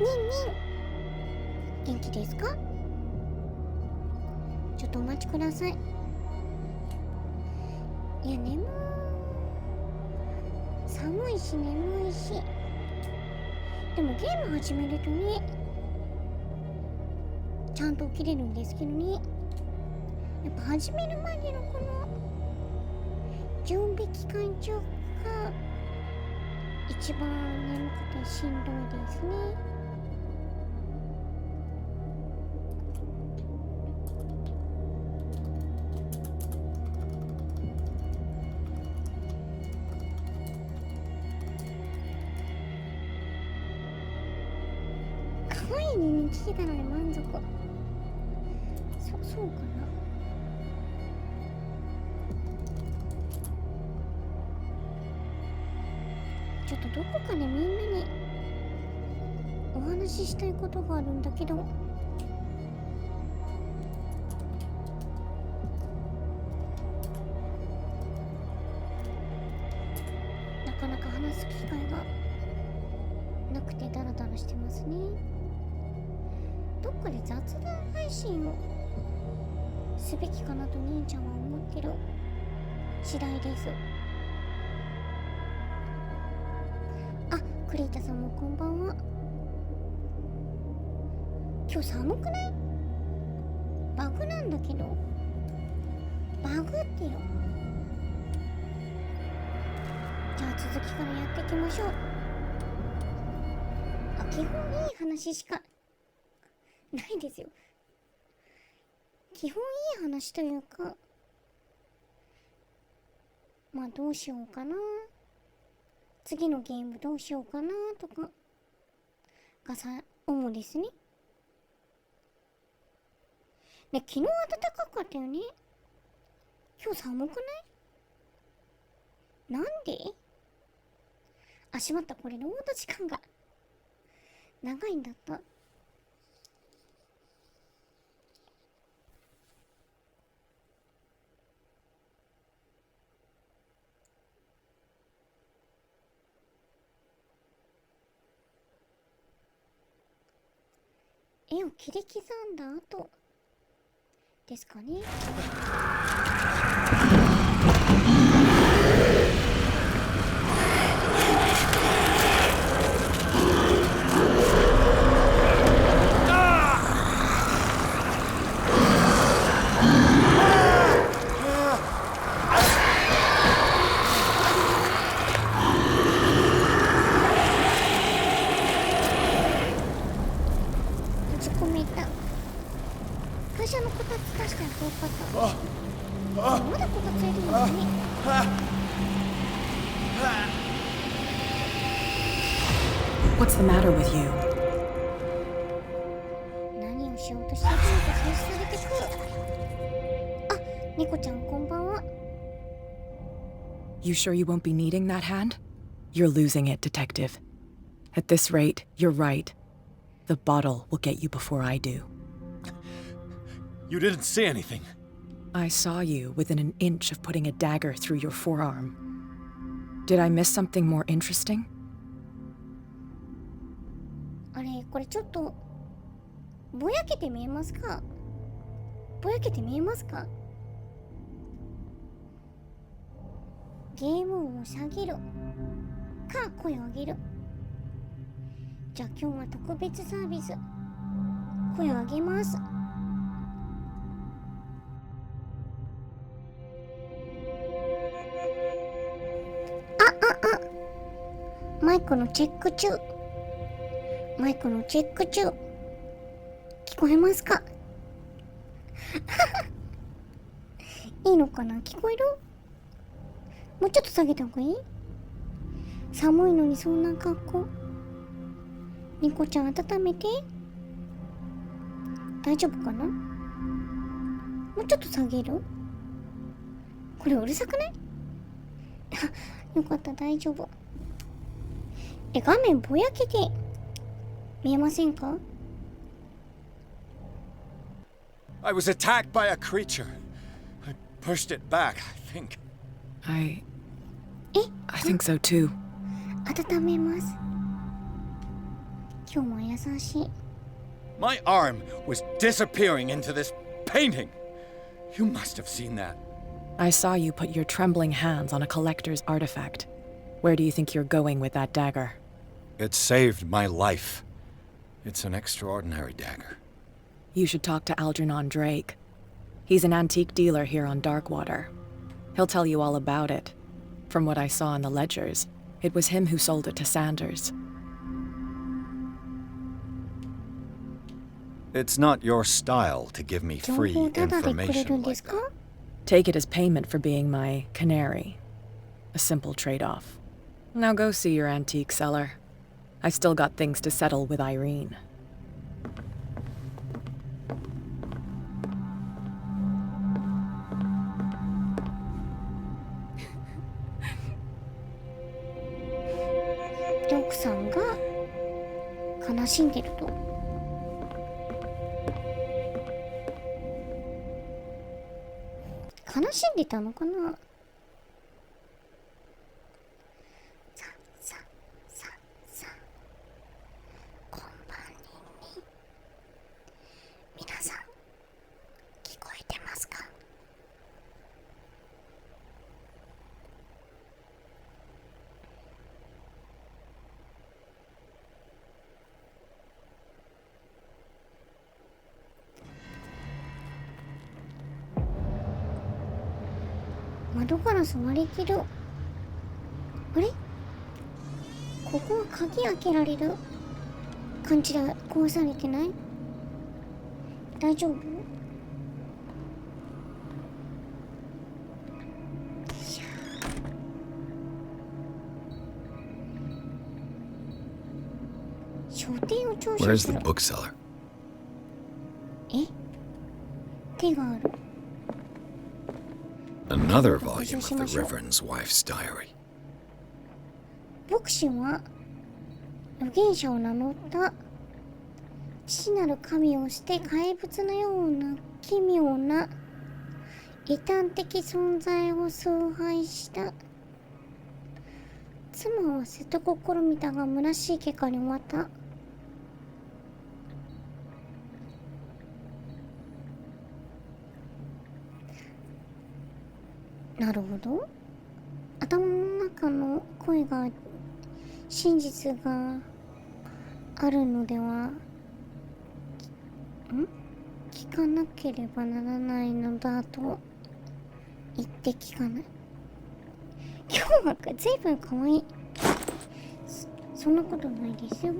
ん元気ですか？ちょっとお待ちください。いや、寒いし眠いし、でもゲーム始めるとね、ちゃんと起きれるんですけどね、やっぱ始める前のこの準備期間中が一番眠くてしんどいですね。可愛いに聞けたので満足。そうかな。ちょっとどこかでみんなにお話ししたいことがあるんだけど、なかなか話す機会がなくてダラダラしてますね。どっかで雑談配信をすべきかなと兄ちゃんは思ってる次第です。あ、クリータさんもこんばんは。今日寒くない？バグなんだけど、バグってる。じゃあ続きからやっていきましょう。基本いい話しかないですよ。基本いい話というか、まあどうしようかな、次のゲームどうしようかなとかが主ですね。で、昨日暖かかったよね。今日寒くない？なんで？あ、しまった。これロード時間が長いんだった。絵を切り刻んだ後ですかね。会社のこたつ確かに遠かった。まだこたついるのに。What's the matter with you? 何をしようとしているのか監視されてくる。あ、猫ちゃんこんばんは。You sure you won't be needing that hand? You're losing it, detective. At this rate, you're right. The bottle will get you before I do. You didn't say anything. I saw you within an inch of putting a dagger through your forearm. Did I miss something more interesting? あれ、これちょっとぼやけて見えますか？ぼやけて見えますか？ゲーム音を下げるか声を上げる。じゃあ今日は特別サービス、声を上げます。マイクのチェック中。マイクのチェック中。聞こえますか？いいのかな？聞こえる？もうちょっと下げた方がいい？寒いのにそんな格好。猫ちゃん温めて。大丈夫かな？もうちょっと下げる？これうるさくない？よかった、大丈夫。画面ぼやけて見えませんか？ I was attacked by a creature. I pushed it back, I think. I think so too. 温めます。今日も優しい。 My arm was disappearing into this painting. You must have seen that. I saw you put your trembling hands on a collector's artifact. Where do you think you're going with that dagger? It saved my life. It's an extraordinary dagger. You should talk to Algernon Drake. He's an antique dealer here on Darkwater. He'll tell you all about it. From what I saw in the ledgers, it was him who sold it to Sanders. It's not your style to give me 情 free 報タダでくれる information んで like すか？ that. Take it as payment for being my canary. A simple trade-off. Now go see your antique seller. I still got things to settle with Irene. で奥さんが悲しんでると。悲しんでたのかな。ささささこんばんに皆さん聞こえてますか？窓ガラス割り切る。あれ、ここは鍵開けられる感じで壊されてない？大丈夫？書店を聴取 Where's す the る。 bookseller? え、手がある。 Another volume of the Reverend's wife's diary. 牧師は預言者を名乗った父なる神をして怪物のような奇妙な異端的存在を崇拝した。妻は瀬戸試みたが虚しい結果に終わった。なるほど。頭の中の声が真実があるのでは聞かなければならないのだと言って聞かない。今日はずいぶんかわいい。そんなことないですよ。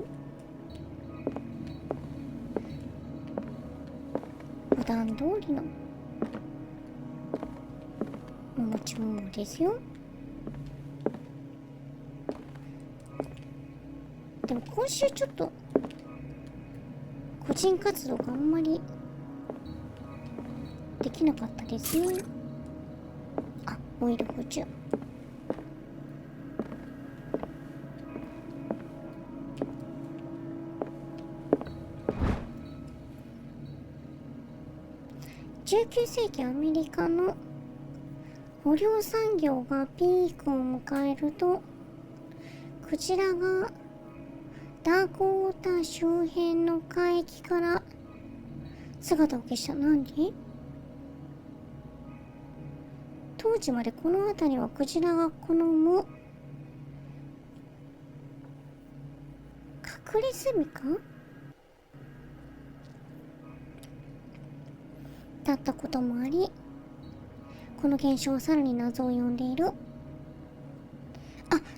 普段通りのももちももですよ。でも今週ちょっと個人活動があんまりできなかったですね。あ、オイル補充。19世紀アメリカの捕虜産業がピークを迎えると、クジラがダークウォーター周辺の海域から姿を消した。なんで？当時までこの辺りはクジラが好む隠れ住みかだったこともあり、この現象はさらに謎を呼んでいる。あ、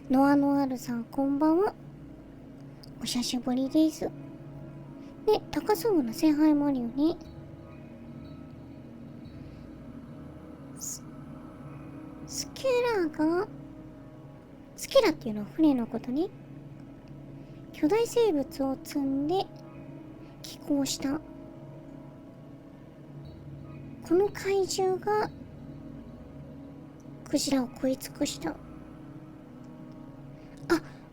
ノアノアールさんこんばんは。お久しぶりです。ね、高そうな聖杯もあるよね。スケラっていうのは船のことね。巨大生物を積んで寄港した。この怪獣がクジラを食い尽くした。あ、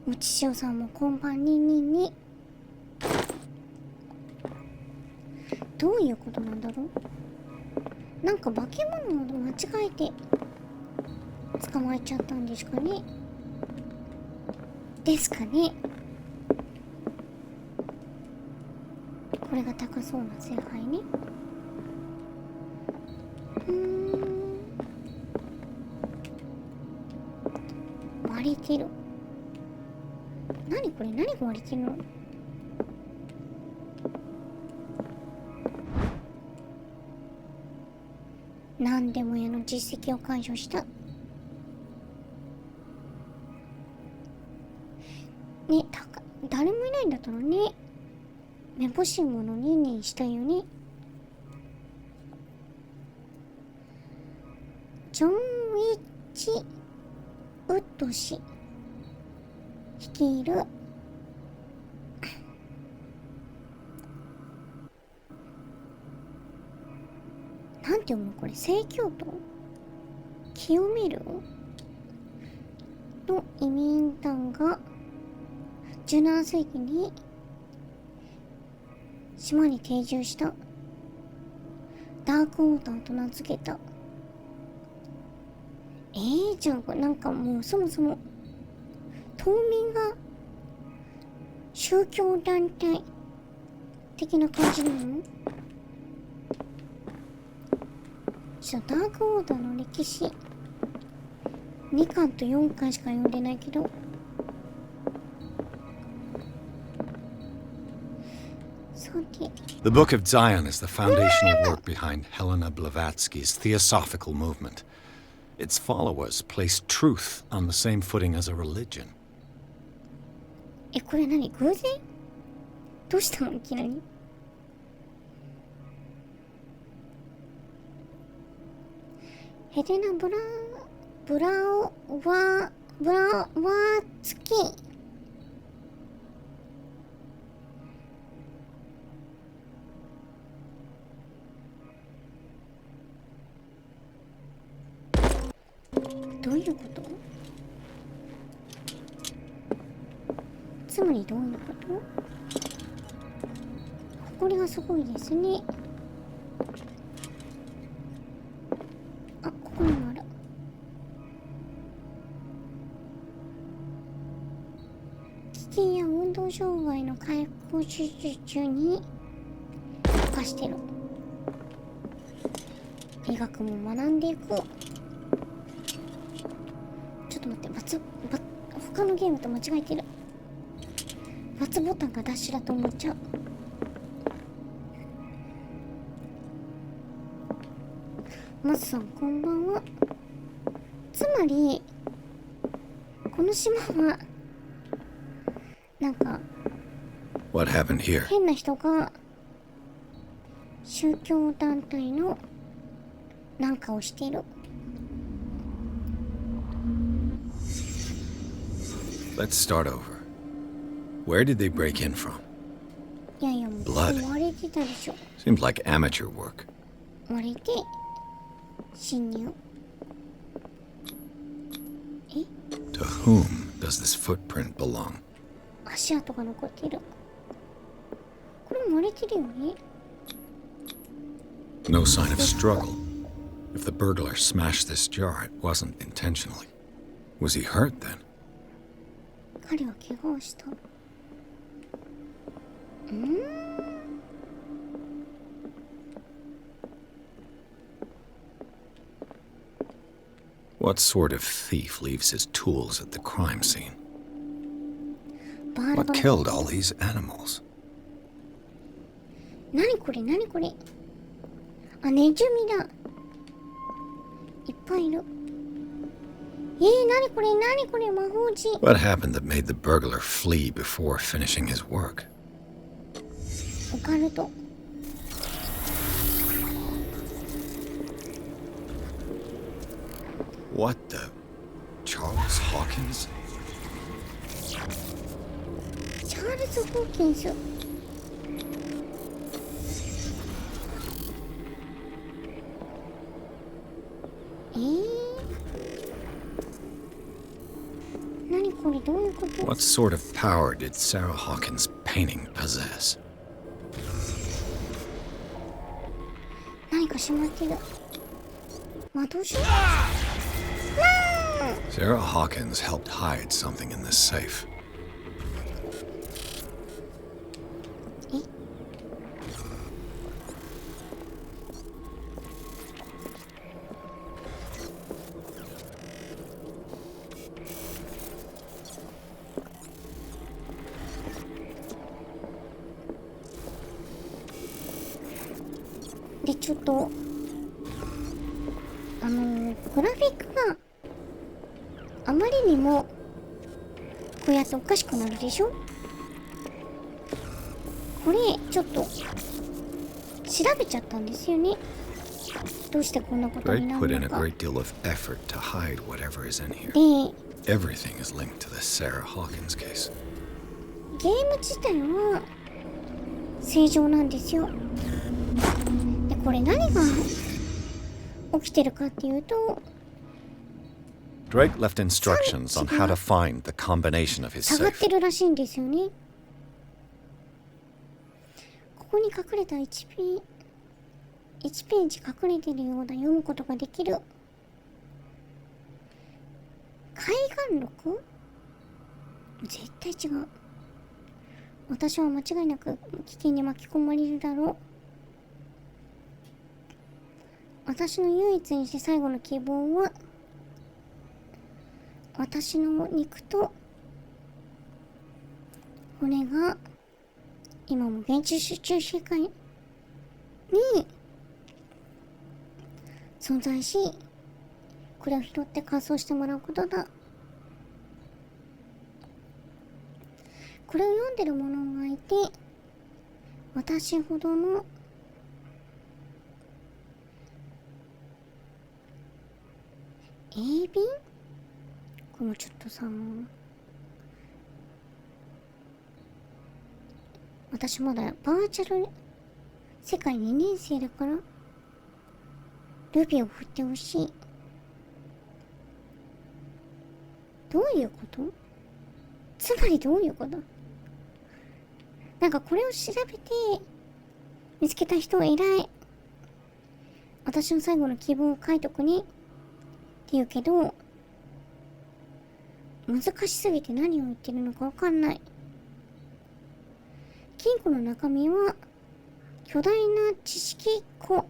もちしおさんもこんばんに。どういうことなんだろう。なんか化け物を間違えて捕まえちゃったんですかね。ですかね。これが高そうな聖杯ね。割れてる。何これ、何が割れてるの？何でも屋の実績を解除した。ね、誰もいないんだったらね、めぼしいものにしたいよね。ジョン・ウィッチ・ウッド氏率いるなんて読むのこれ、正教徒清めるの移民団が17世紀に島に定住したダークウォーターと名付けた。じゃあこれなんかもうそもそも島民が宗教団体的な感じなの？ちょっとダークウォーターの歴史2巻と4巻しか読んでないけど、The Book of Zion is the foundational work behind Helena Blavatsky's Theosophical movement. Its followers place truth on the same footing as a religion. これ何？偶然？どうしたのいきなり？ヘレナ・ブラワツキどういうこと？つまりどういうこと？これがすごいですね。あ、ここにもある。危険や運動障害の回復手術に生かしてる。医学も学んでいく。ちょっと待って、他のゲームと間違えてる。×ボタンがダッシュだと思っちゃう。マスさんこんばんは。つまりこの島はなんか変な人が宗教団体のなんかをしている。Let's start over. Where did they break in from? いやいやもう Blood. 割れてたでしょ。 Seemed like amateur work. 割れて侵入。To whom does this footprint belong? 足跡が残っている。これも割れてるよね。No sign of struggle. If the burglar smashed this jar, it wasn't intentionally. Was he hurt then? 彼は怪我をした。What sort of thief leaves his tools at the crime scene? What killed all these animals? 何これ何これ。あ、ネズミだ。いっぱいいる。何これ何これ魔法陣。 What happened that made the burglar flee before finishing his work? オカルト。What the? Charles Hawkins? チャールズ・ホーキンス。何これどういうこと？ What sort of power did Sarah Hawkins' painting possess? 何かしまってる。窓じゃ。Sarah Hawkins helped hide something in this safe. でちょっとグラフィックがあまりにもこうやっておかしくなるでしょ。これちょっと調べちゃったんですよね。どうしてこんなことになるのか。で、ゲーム自体は正常なんですよ。で、これ何が起きてるかっていうと、Drake left instructions on how to find the combination of his 下がっ safe. てるらしいんですよね。ここに隠れた1ページ隠れてるような読むことができる海岸録？絶対違う。私は間違いなく危険に巻き込まれるだろう。私の唯一にして最後の希望は、私の肉と骨が今も現地集中世界に存在し、これを拾って乾燥してもらうことだ。これを読んでる者がいて、私ほどの鋭敏？これもちょっとさ、私まだバーチャル世界2年生だからルビを振ってほしい。どういうこと？つまりどういうこと？なんかこれを調べて見つけた人は偉い。私の最後の希望を書いとくねって言うけど、難しすぎて何を言ってるのかわかんない。金庫の中身は巨大な知識庫。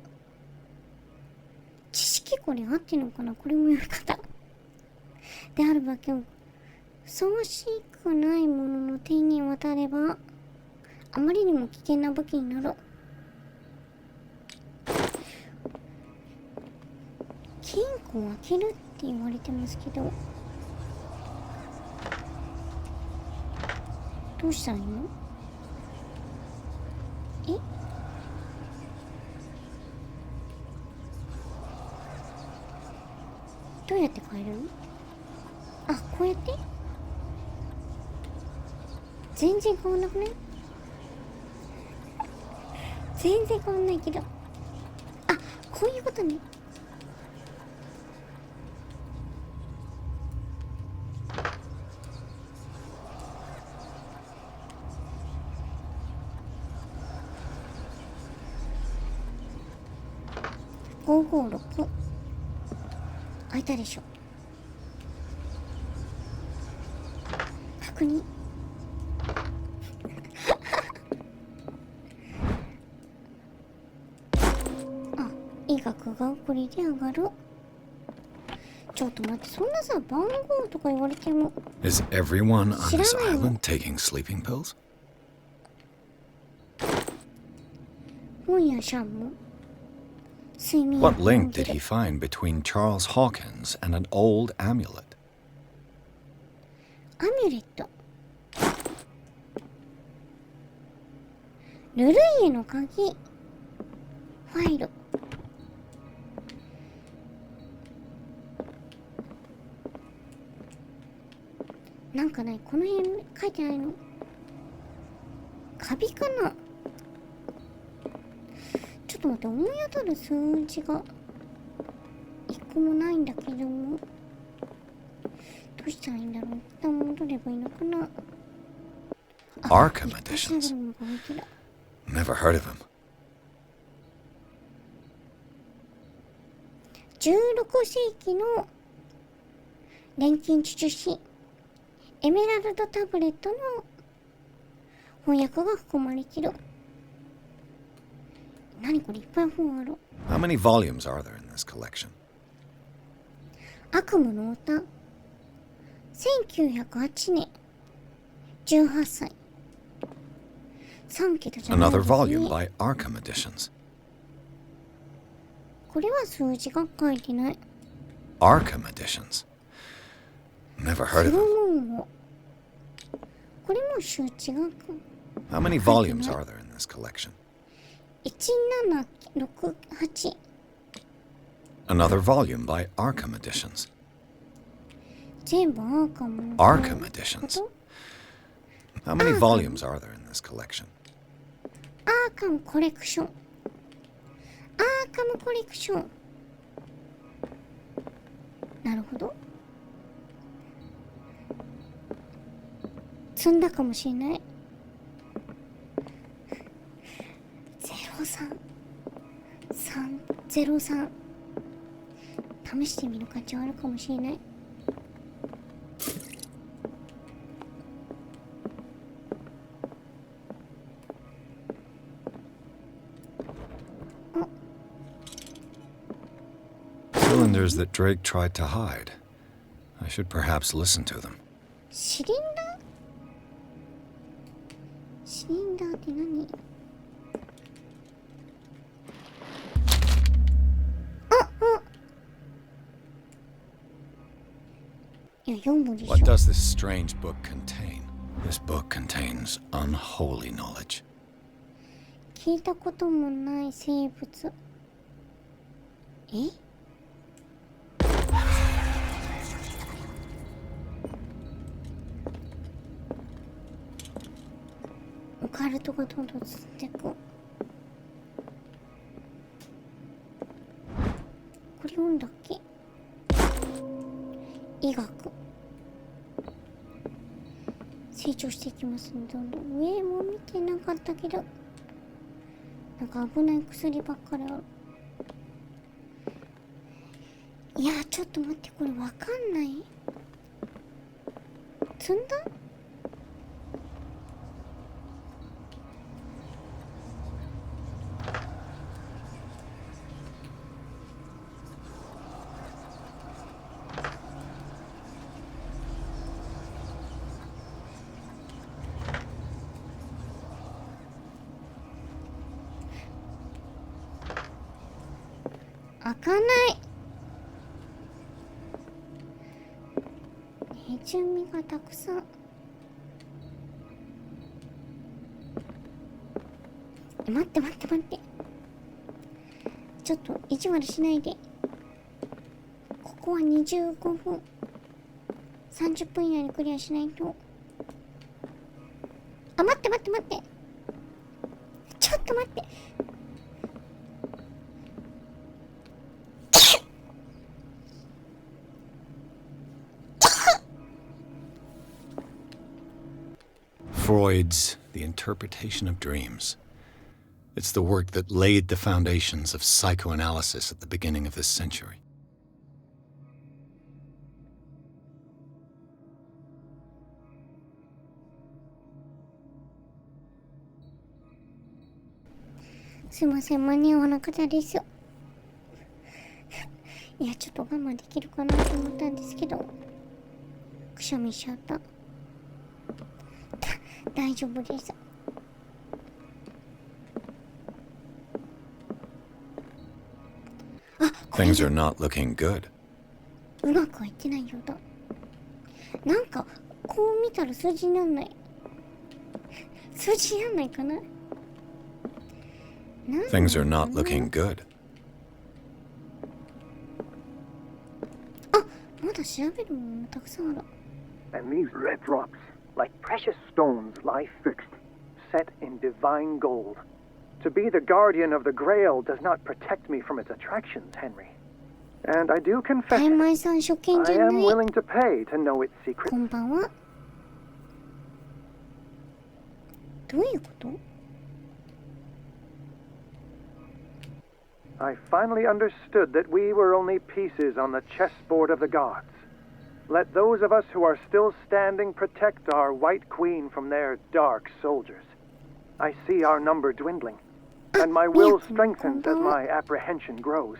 知識庫で合ってるのかな、これも読み方であるわけを、ふさわしくないものの手に渡ればあまりにも危険な武器になる。金庫を開けるって言われてますけど、どうしたらいいの？どうやって変えるの？あ、こうやって？全然変わんなくない？全然変わんないけど。あ、こういうことね。556開いたでしょ。確認あ、医学が遅れで上がる。ちょっと待って、そんなさ、番号とか言われても。 Is everyone on this island taking sleeping pills? 本屋シャンも睡眠 What link did he find between Charles Hawkins and an old amulet? アミュレット。ルルイエの鍵。ファイル。なんかない、この辺書いてないの？カビかな？ちょっと待って、思い当たる数字が一個もないんだけども、どうしたらいいんだろう。一旦戻ればいいのかな。Arkham editions. Never heard of him. 16世紀の錬金術師エメラルドタブレットの翻訳が含まれてる。何これ、いっぱい本ある。 How many volumes are there in this collection? 悪夢の歌。1908年18歳。3桁じゃない Another ですね。 volume by Arkham Editions. これは数字が書いてない。 Arkham editions. Never heard of そ them. のもんをこれも数値が How many volumes are there in this collection? 1768 Another volume by Arkham editions. 全部アーカムの Arkham editions. How many volumes are there in this collection? アーカムコレクション。アーカムコレクション。なるほど。積んだかもしれない。030303試してみる価値はあるかもしれない。Cylinders that Drake tried to hide. I should perhaps listen to them. シリンダー？シリンダーって何？いや、読むでしょ。 What does this strange book contain? This book contains unholy knowledge. 聞いたこともない生物。え？オカルトがどんどん進んでいく。これ読んだっけ？医学。成長していきますね。どんどん上も見てなかったけど、なんか危ない薬ばっかりある。いやー、ちょっと待って、これわかんない。積んだ？開かない。ネズミがたくさん。待って待って待って。ちょっと意地悪しないで。ここは25分。30分以内にクリアしないと。あ、待って待って待って。ちょっと待って。Freud's The Interpretation of Dreams. It's the work that laid the foundations of psychoanalysis at the beginning of this century. すいません、間に合わなかったです。いや、ちょっと我慢できるかなと思ったんですけど、くしゃみしちゃった。大丈夫です。あ、これ Things are not looking good. うまくはいってないようだ。なんかこう見たら数字になんない。数字になんないかな。Things are not looking good. あ、まだ調べるものたくさんある。 And these red drops, like precious stones, lie fixed, set in divine gold. To be the guardian of the Grail does not protect me from its attractions, Henry. And I do confess, タイマイさん初見じ I ゃな am い。 willing to pay to know its こ secrets. んばんは。どういうこと？ I finally understood that we were only pieces on the chessboard of the gods. Let those of us who are still standing protect our White Queen from their dark soldiers. I see our number dwindling, and my will strengthens as my apprehension grows.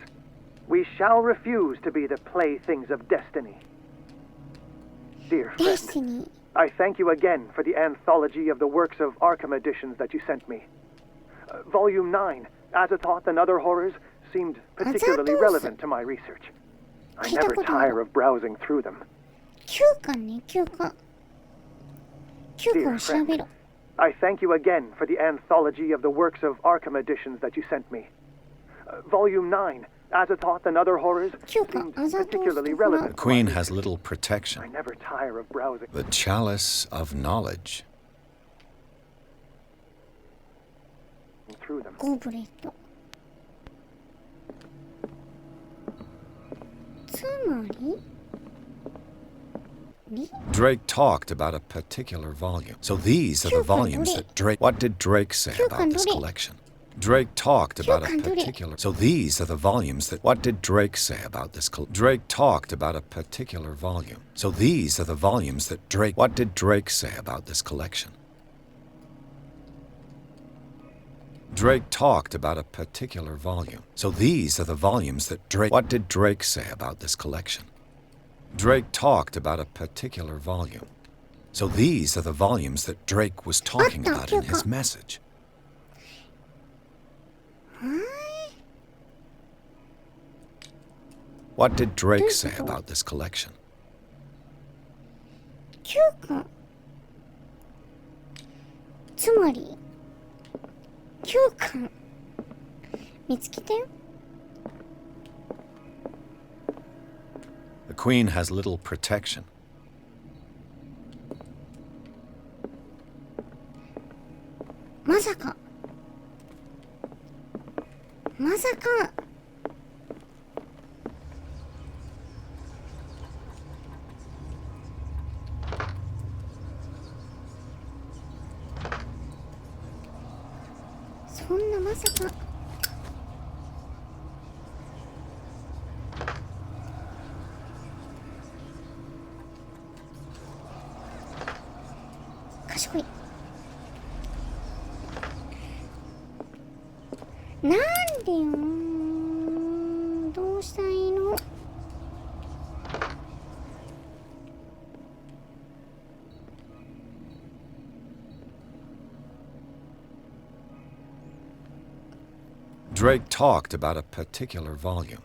We shall refuse to be the playthings of destiny. Dear デス friend, ティニー。 I thank you again for the anthology of the works of Arkham editions that you sent me. Volume 9, Azathoth and Other Horrors, seemed particularly relevant to my research. I never tire of browsing through them. 休暇ね、休暇。休暇を調べろ。I thank you again for the anthology of the works of Arkham editions that you sent me. Volume 9, Azathoth and Other Horrors, seemed particularly relevant. The Queen has little protection. I never tire of browsing. The Chalice of Knowledge. Through them. ゴブレット。つまり Drake talked about a particular volume. So these are the volumes that Drake... What did Drake say about this collection? Drake talked about a particular... So these are the volumes that... What did Drake say about this Drake talked about a particular volume. So these are the volumes that Drake... What did Drake say about this collection? Drake talked about a particular volume. So these are the volumes that Drake... What did Drake say about this collection? Drake talked about a particular volume. So these are the volumes that Drake was talking about in his message. What did Drake say about this collection? 休暇。つまり休暇。見つけたよ。The Queen has little protection. まさか。まさか。そんなまさか。賢い。なんでよ。どうしたらいいの。Drake talked about a particular volume.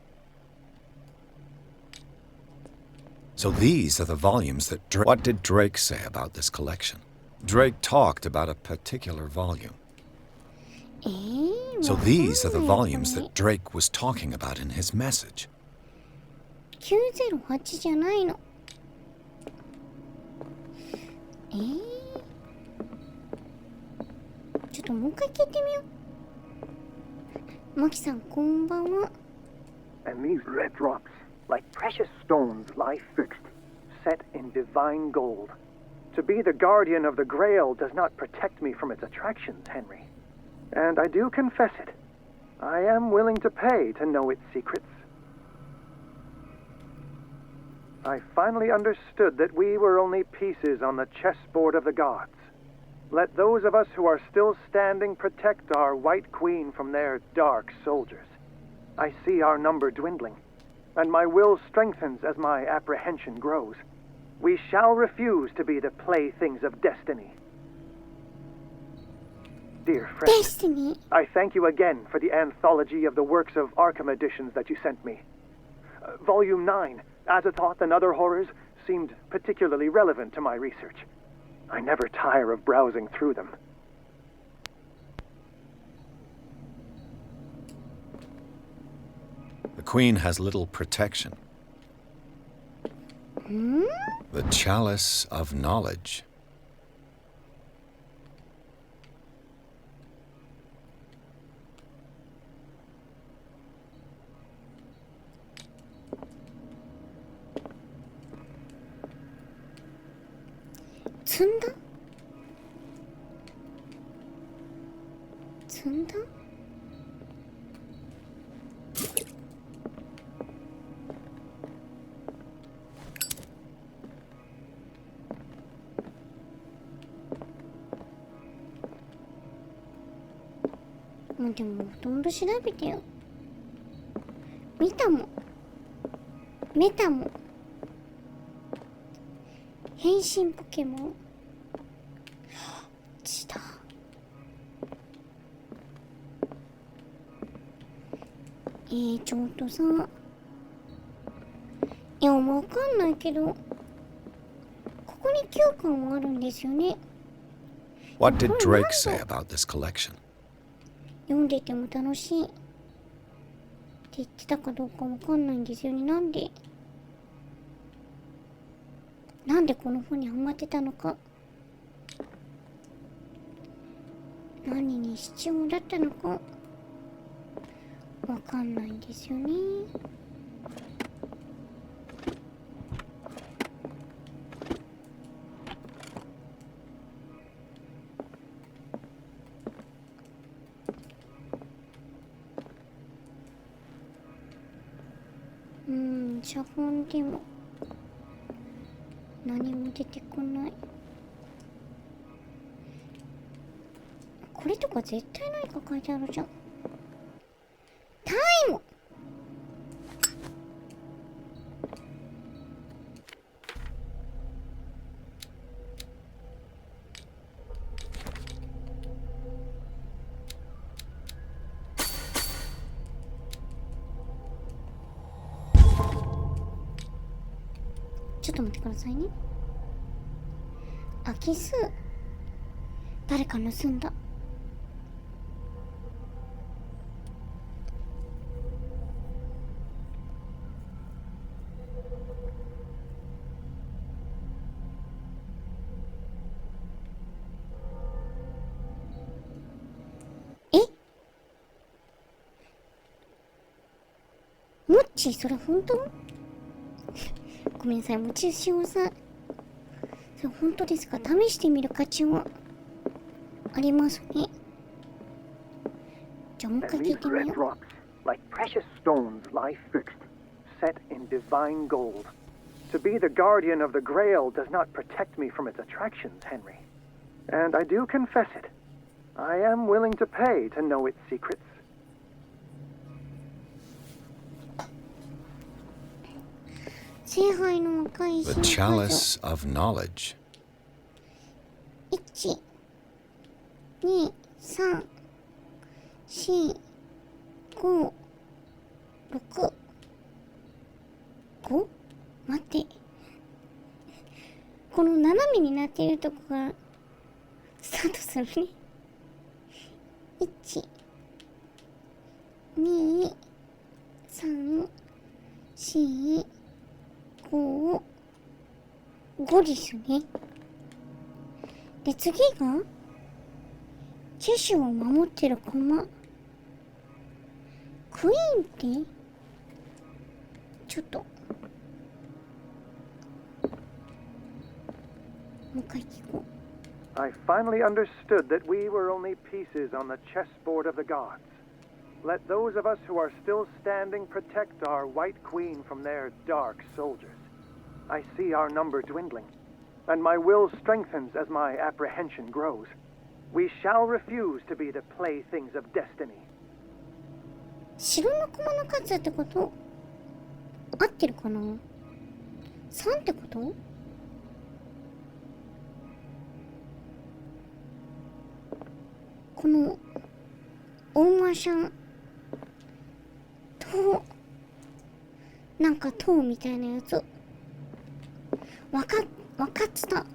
So these are the volumes that Drake... What did Drake say about this collection? Drake talked about a particular volume. So these are the volumes that Drake was talking about in his message. 908じゃないの。ちょっともう一回聞いてみよう。マキさん、こんばんは。And these red drops, like precious stones, lie fixed, set in divine gold. To be the guardian of the Grail does not protect me from its attractions, Henry. And I do confess it. I am willing to pay to know its secrets. I finally understood that we were only pieces on the chessboard of the gods. Let those of us who are still standing protect our White Queen from their dark soldiers. I see our number dwindling, and my will strengthens as my apprehension grows. We shall refuse to be the playthings of destiny. Dear friend, Destiny. I thank you again for the anthology of the works of Arkham editions that you sent me. Volume 9, Azathoth and Other Horrors, seemed particularly relevant to my research. I never tire of browsing through them. The Queen has little protection. The Chalice of Knowledge. Tsunda? もうでもほとんど調べてよ。見たもん。メタも。変身ポケモン。ちだ。 いちょっとさ、いやわかんないけど、ここに9巻もあるんですよね。 What did Drake say about this collection? 読んでても楽しいって言ってたかどうかわかんないんですよね。なんでこの本にハマってたのか、何に必要だったのかわかんないんですよね。写本でも何も出てこない。これとか絶対何か書いてあるじゃん。タイム。ちょっと待ってくださいね。空き巣、誰か盗んだ。もっち、それ本当？ごめんなさい、もちしおさん。それ本当ですか？試してみる価値はありますね。じゃあもう一回聞いてみよう。Like precious stones lie fixed, set in divine gold. To be the guardian of the Grail does not protect me from its attractions, Henry. And I do confess it. I am willing to pay to know its secrets. 聖杯の赤い The Chalice of Knowledge. 1、2、3、4、5、6、5？待って。この斜めになっているとこがスタートするね。1、2、3、4、5ですね。で、次がチェシュを守ってるコマ。クイーンってちょっともう一回聞こう。 I finally understood that we were only pieces on the chessboard of the gods. Let those of us who are still standing protect our White Queen from their dark soldiers. I see our number dwindling, and my will strengthens as my apprehension grows. We shall refuse to be the playthings of destiny. 城の駒の数ってこと合ってるかな？ 3 ってこと？この大間シャンとなんか塔みたいなやつわかってた。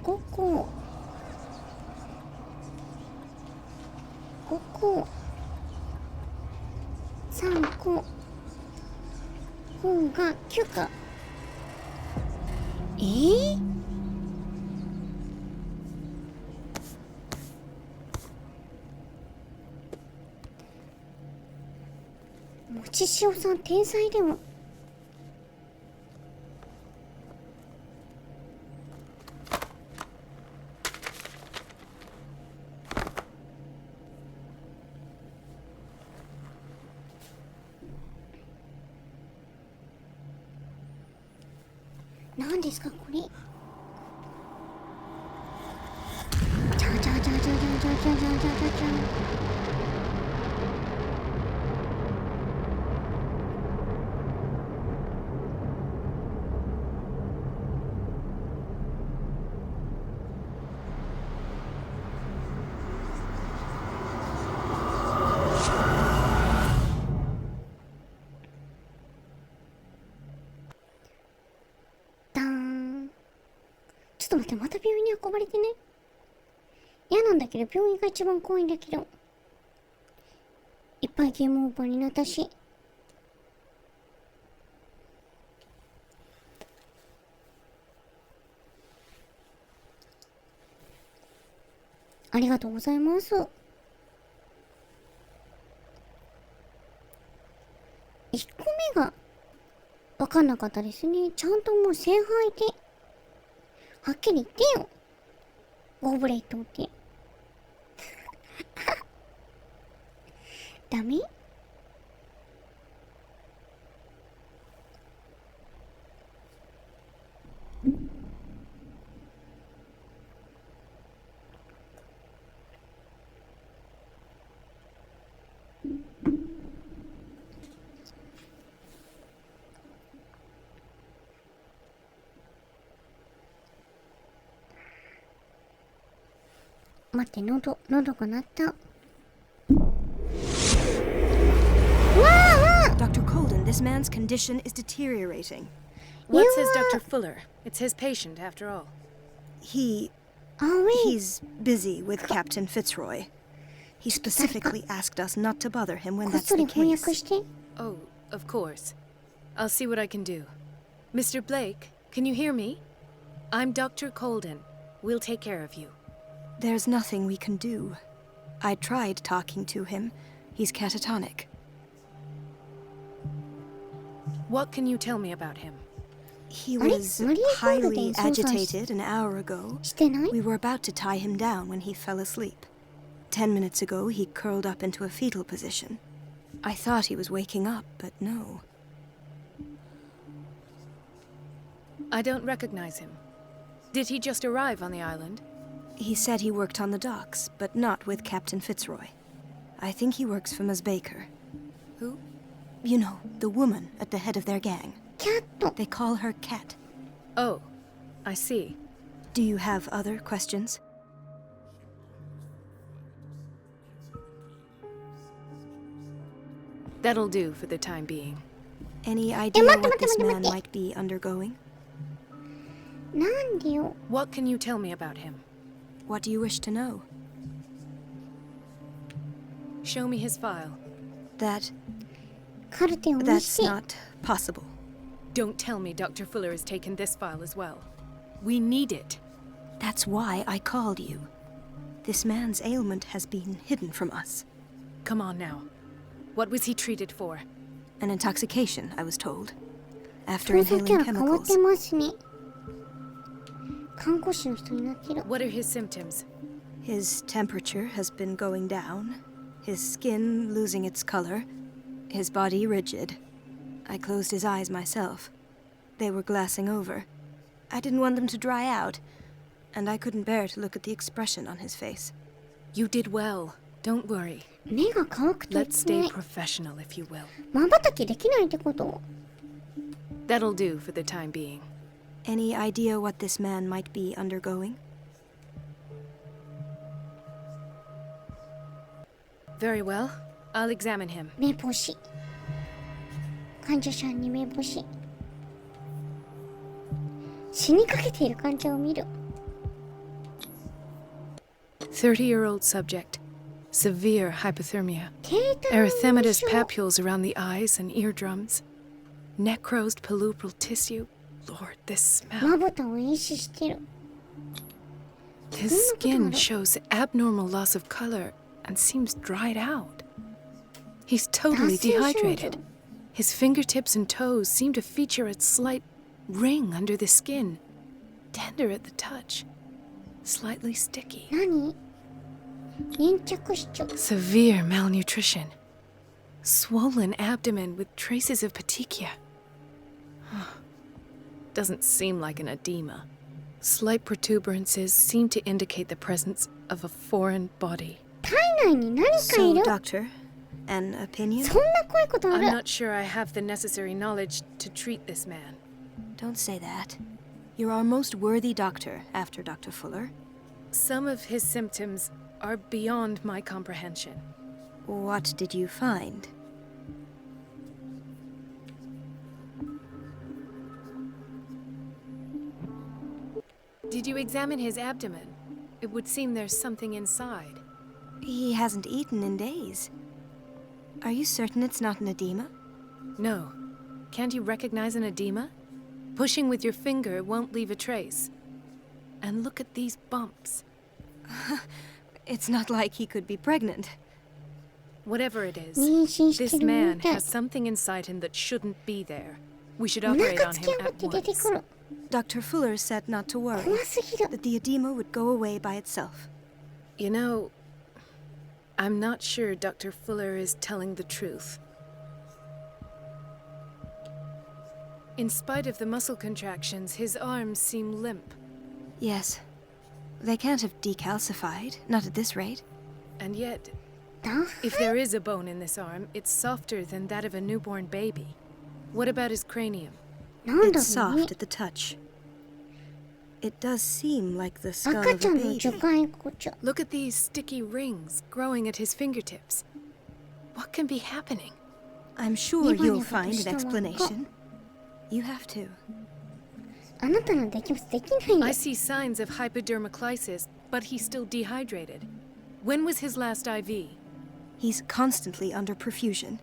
5個3個本が9か。もちしおさん天才でも。何ですかこれ。じゃじゃじゃじゃじゃじゃじゃじゃじゃじゃ。と待って、また病院に運ばれてね。嫌なんだけど、病院が一番怖いんだけど。いっぱいゲームオーバーになったし。ありがとうございます。1個目が分かんなかったですね。ちゃんともう聖杯ではっきり言ってよ。ゴーブレットってダメ？待って、喉が鳴った。Dr. Colden, this man's condition is deteriorating. What's his Dr. Fuller? It's his patient, after all. He's busy with Captain Fitzroy. He specifically asked us not to bother him when こっ that's そ the り翻訳 case. して。Oh, of course. I'll see what I can do. Mr. Blake, can you hear me? I'm Dr. Colden. We'll take care of you. There's nothing we can do. I tried talking to him. He's catatonic. What can you tell me about him? He Are you- was are you highly Colden? agitated an hour ago. してない？ We were about to tie him down when he fell asleep. 10 minutes ago, he curled up into a fetal position. I thought he was waking up, but no. I don't recognize him. Did he just arrive on the island? He said he worked on the docks, but not with Captain Fitzroy. I think he works for Ms. Baker. Who? You know, the woman at the head of their gang. キャット。 They call her Cat. Oh, I see. Do you have other questions? That'll do for the time being. Any idea mate, what mate, this mate, man mate. might be undergoing? なんでよ。 What can you tell me about him? What do you wish to know? Show me his file. That カルテを見 that's せ。 not possible. Don't tell me Dr. Fuller has taken this file as well. We need it. That's why I called you. This man's ailment has been hidden from us. Come on now. What was he treated for? An intoxication, I was told. After 逃走キャ inhaling ラ変わって chemicals. ますね。看護師の人になってる。 What are his symptoms? His temperature has been going down, his skin losing its color, his body rigid. I closed his eyes myself. They were glassing over. I didn't want them to dry out, and I couldn't bear to look at the expression on his face. You did well. Don't worry. 目が乾くとい Let's けな stay い。 professional, if you will. 瞬きできないってこと？ That'll do for the time being. Any idea what this man might be undergoing? Very well. I'll examine him. 目星。患者さんに目星。死にかけている患者を見る。 30-year-old subject. Severe hypothermia. 低体温 Erythematous 症。 papules around the eyes and eardrums. Necrosed palpebral tissue. Lord, this smell. まぶたを壊死してる。 His skin shows abnormal loss of color and seems dried out. He's totally 脱水症状。 dehydrated. His fingertips and toes seem to feature a slight ring under the skin. Tender at the touch. Slightly sticky. 何？粘着質。 Severe malnutrition. Swollen abdomen with traces of petechia. Doesn't seem like an edema. Slight protuberances seem to indicate the presence of a foreign body. 体内に何かい So, る。 doctor, an opinion? そんな怖いことあ I'm る。 not sure I have the necessary knowledge to treat this man. Don't say that. You're our most worthy doctor after Dr. Fuller. Some of his symptoms are beyond my comprehension. What did you find? Did you examine his abdomen? It would seem there's something inside. He hasn't eaten in days. Are you certain it's not an edema? No. Can't you recognize an edema? Pushing with your finger won't leave a trace. And look at these bumps. It's not like he could be pregnant. Whatever it is, 妊娠して this るみ man たい has something inside him that shouldn't be there. We should お operate 腹 on 突 him き破っ at て出て once. くる Dr. Fuller said not to worry, 怖すぎる that the edema would go away by itself. You know, I'm not sure Dr. Fuller is telling the truth. In spite of the muscle contractions, his arms seem limp. Yes. They can't have decalcified, not at this rate. And yet, だ if there is a bone in this arm, it's softer than that of a newborn baby. What about his cranium? なんだ It's ろうね soft at the touch. It does seem like the skull 赤 of ち a ゃんの baby. 樹海骨 Look at these sticky rings growing at his fingertips. What can be happening? I'm sure Never you'll knew find that an was explanation. You have to. あなたのできますできないんだ I see signs of hypodermoclysis, but he's still dehydrated. When was his last IV? He's constantly under perfusion.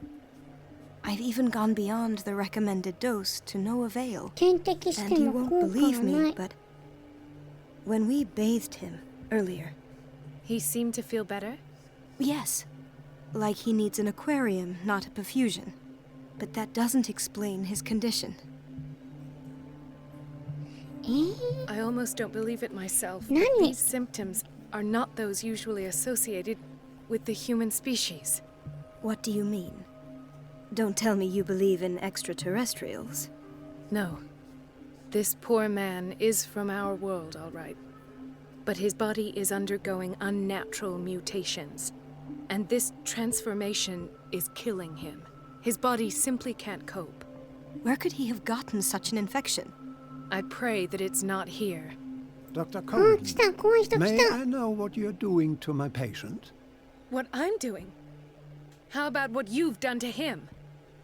I've even gone beyond the recommended dose to no avail. 点滴し And て you も won't 効果 believe が me, ない but when we bathed him earlier, He seemed to feel better? yes, like he needs an aquarium, not a perfusion. But that doesn't explain his condition. I almost don't believe it myself. 何 These symptoms are not those usually associated with the human species. What do you mean? Don't tell me you believe in extraterrestrials. No. This poor man is from our world, all right. But his body is undergoing unnatural mutations. And this transformation is killing him. His body simply can't cope. Where could he have gotten such an infection? I pray that it's not here. Dr. あ Coleman, 来た怖い人来 may た I know what you're doing to my patient? What I'm doing? How about what you've done to him?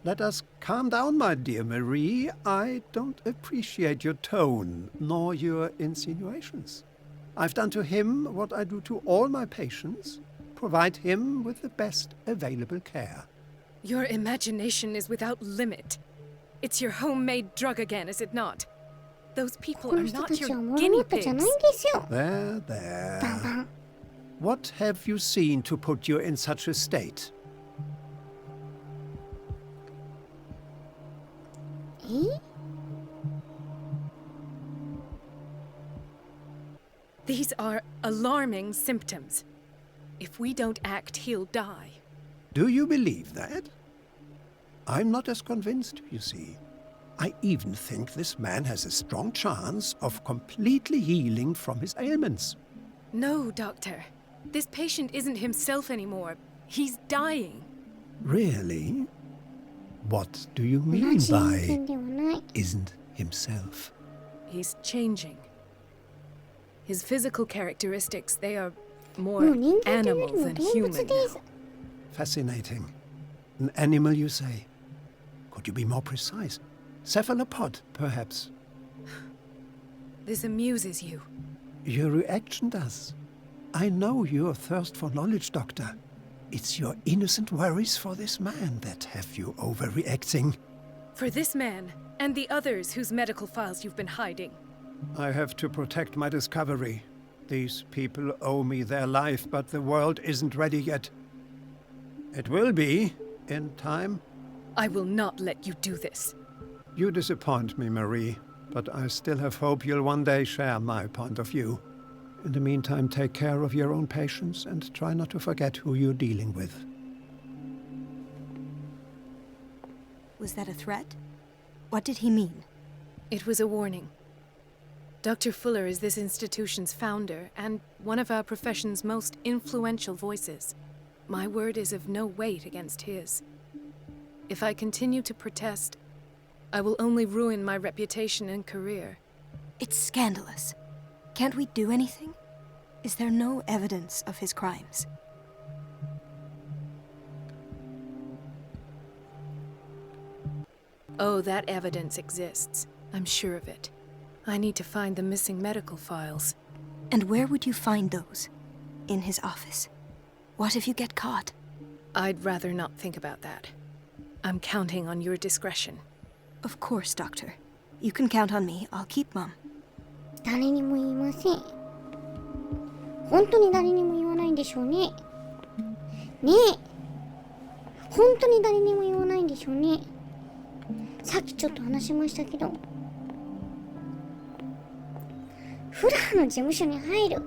Let us calm down, my dear Marie. I don't appreciate your tone, nor your insinuations. I've done to him what I do to all my patients, provide him with the best available care. Your imagination is without limit. It's your homemade drug again, is it not? Those こ people こ are の人た not ちは your モルモ guinea ットじゃ pigs. ないんですよ There, バン there. バン What have you seen to put you in such a state? え These are alarming symptoms. If we don't act, he'll die. Do you believe that? I'm not as convinced, you see. I even think this man has a strong chance of completely healing from his ailments. No, Doctor. This patient isn't himself anymore. He's dying. Really? What do you 同 mean じ人 by 間ではない isn't himself? He's changing. His physical characteristics, they are も more う人間というよ animal りも than 動 human 物です now. Fascinating. An animal, you say? Could you be more precise? Cephalopod, perhaps? This amuses you. Your reaction does. I know your thirst for knowledge, Doctor. It's your innocent worries for this man that have you overreacting. For this man, and the others whose medical files you've been hiding. I have to protect my discovery. These people owe me their life, but the world isn't ready yet. It will be, in time. I will not let you do this. You disappoint me, Marie, but I still have hope you'll one day share my point of view. In the meantime, take care of your own patients and try not to forget who you're dealing with. Was that a threat? What did he mean? It was a warning. Dr. Fuller is this institution's founder and one of our profession's most influential voices. My word is of no weight against his. If I continue to protest, I will only ruin my reputation and career. It's scandalous. Can't we do anything? Is there no evidence of his crimes? Oh, that evidence exists. I'm sure of it. I need to find the missing medical files. And where would you find those? In his office. What if you get caught? I'd rather not think about that. I'm counting on your discretion. Of course, Doctor. You can count on me. I'll keep Mum. 誰にも言いません。本当に誰にも言わないんでしょうね。ねえ。本当に誰にも言わないんでしょうね。さっきちょっと話しましたけど、フラーの事務所に入る。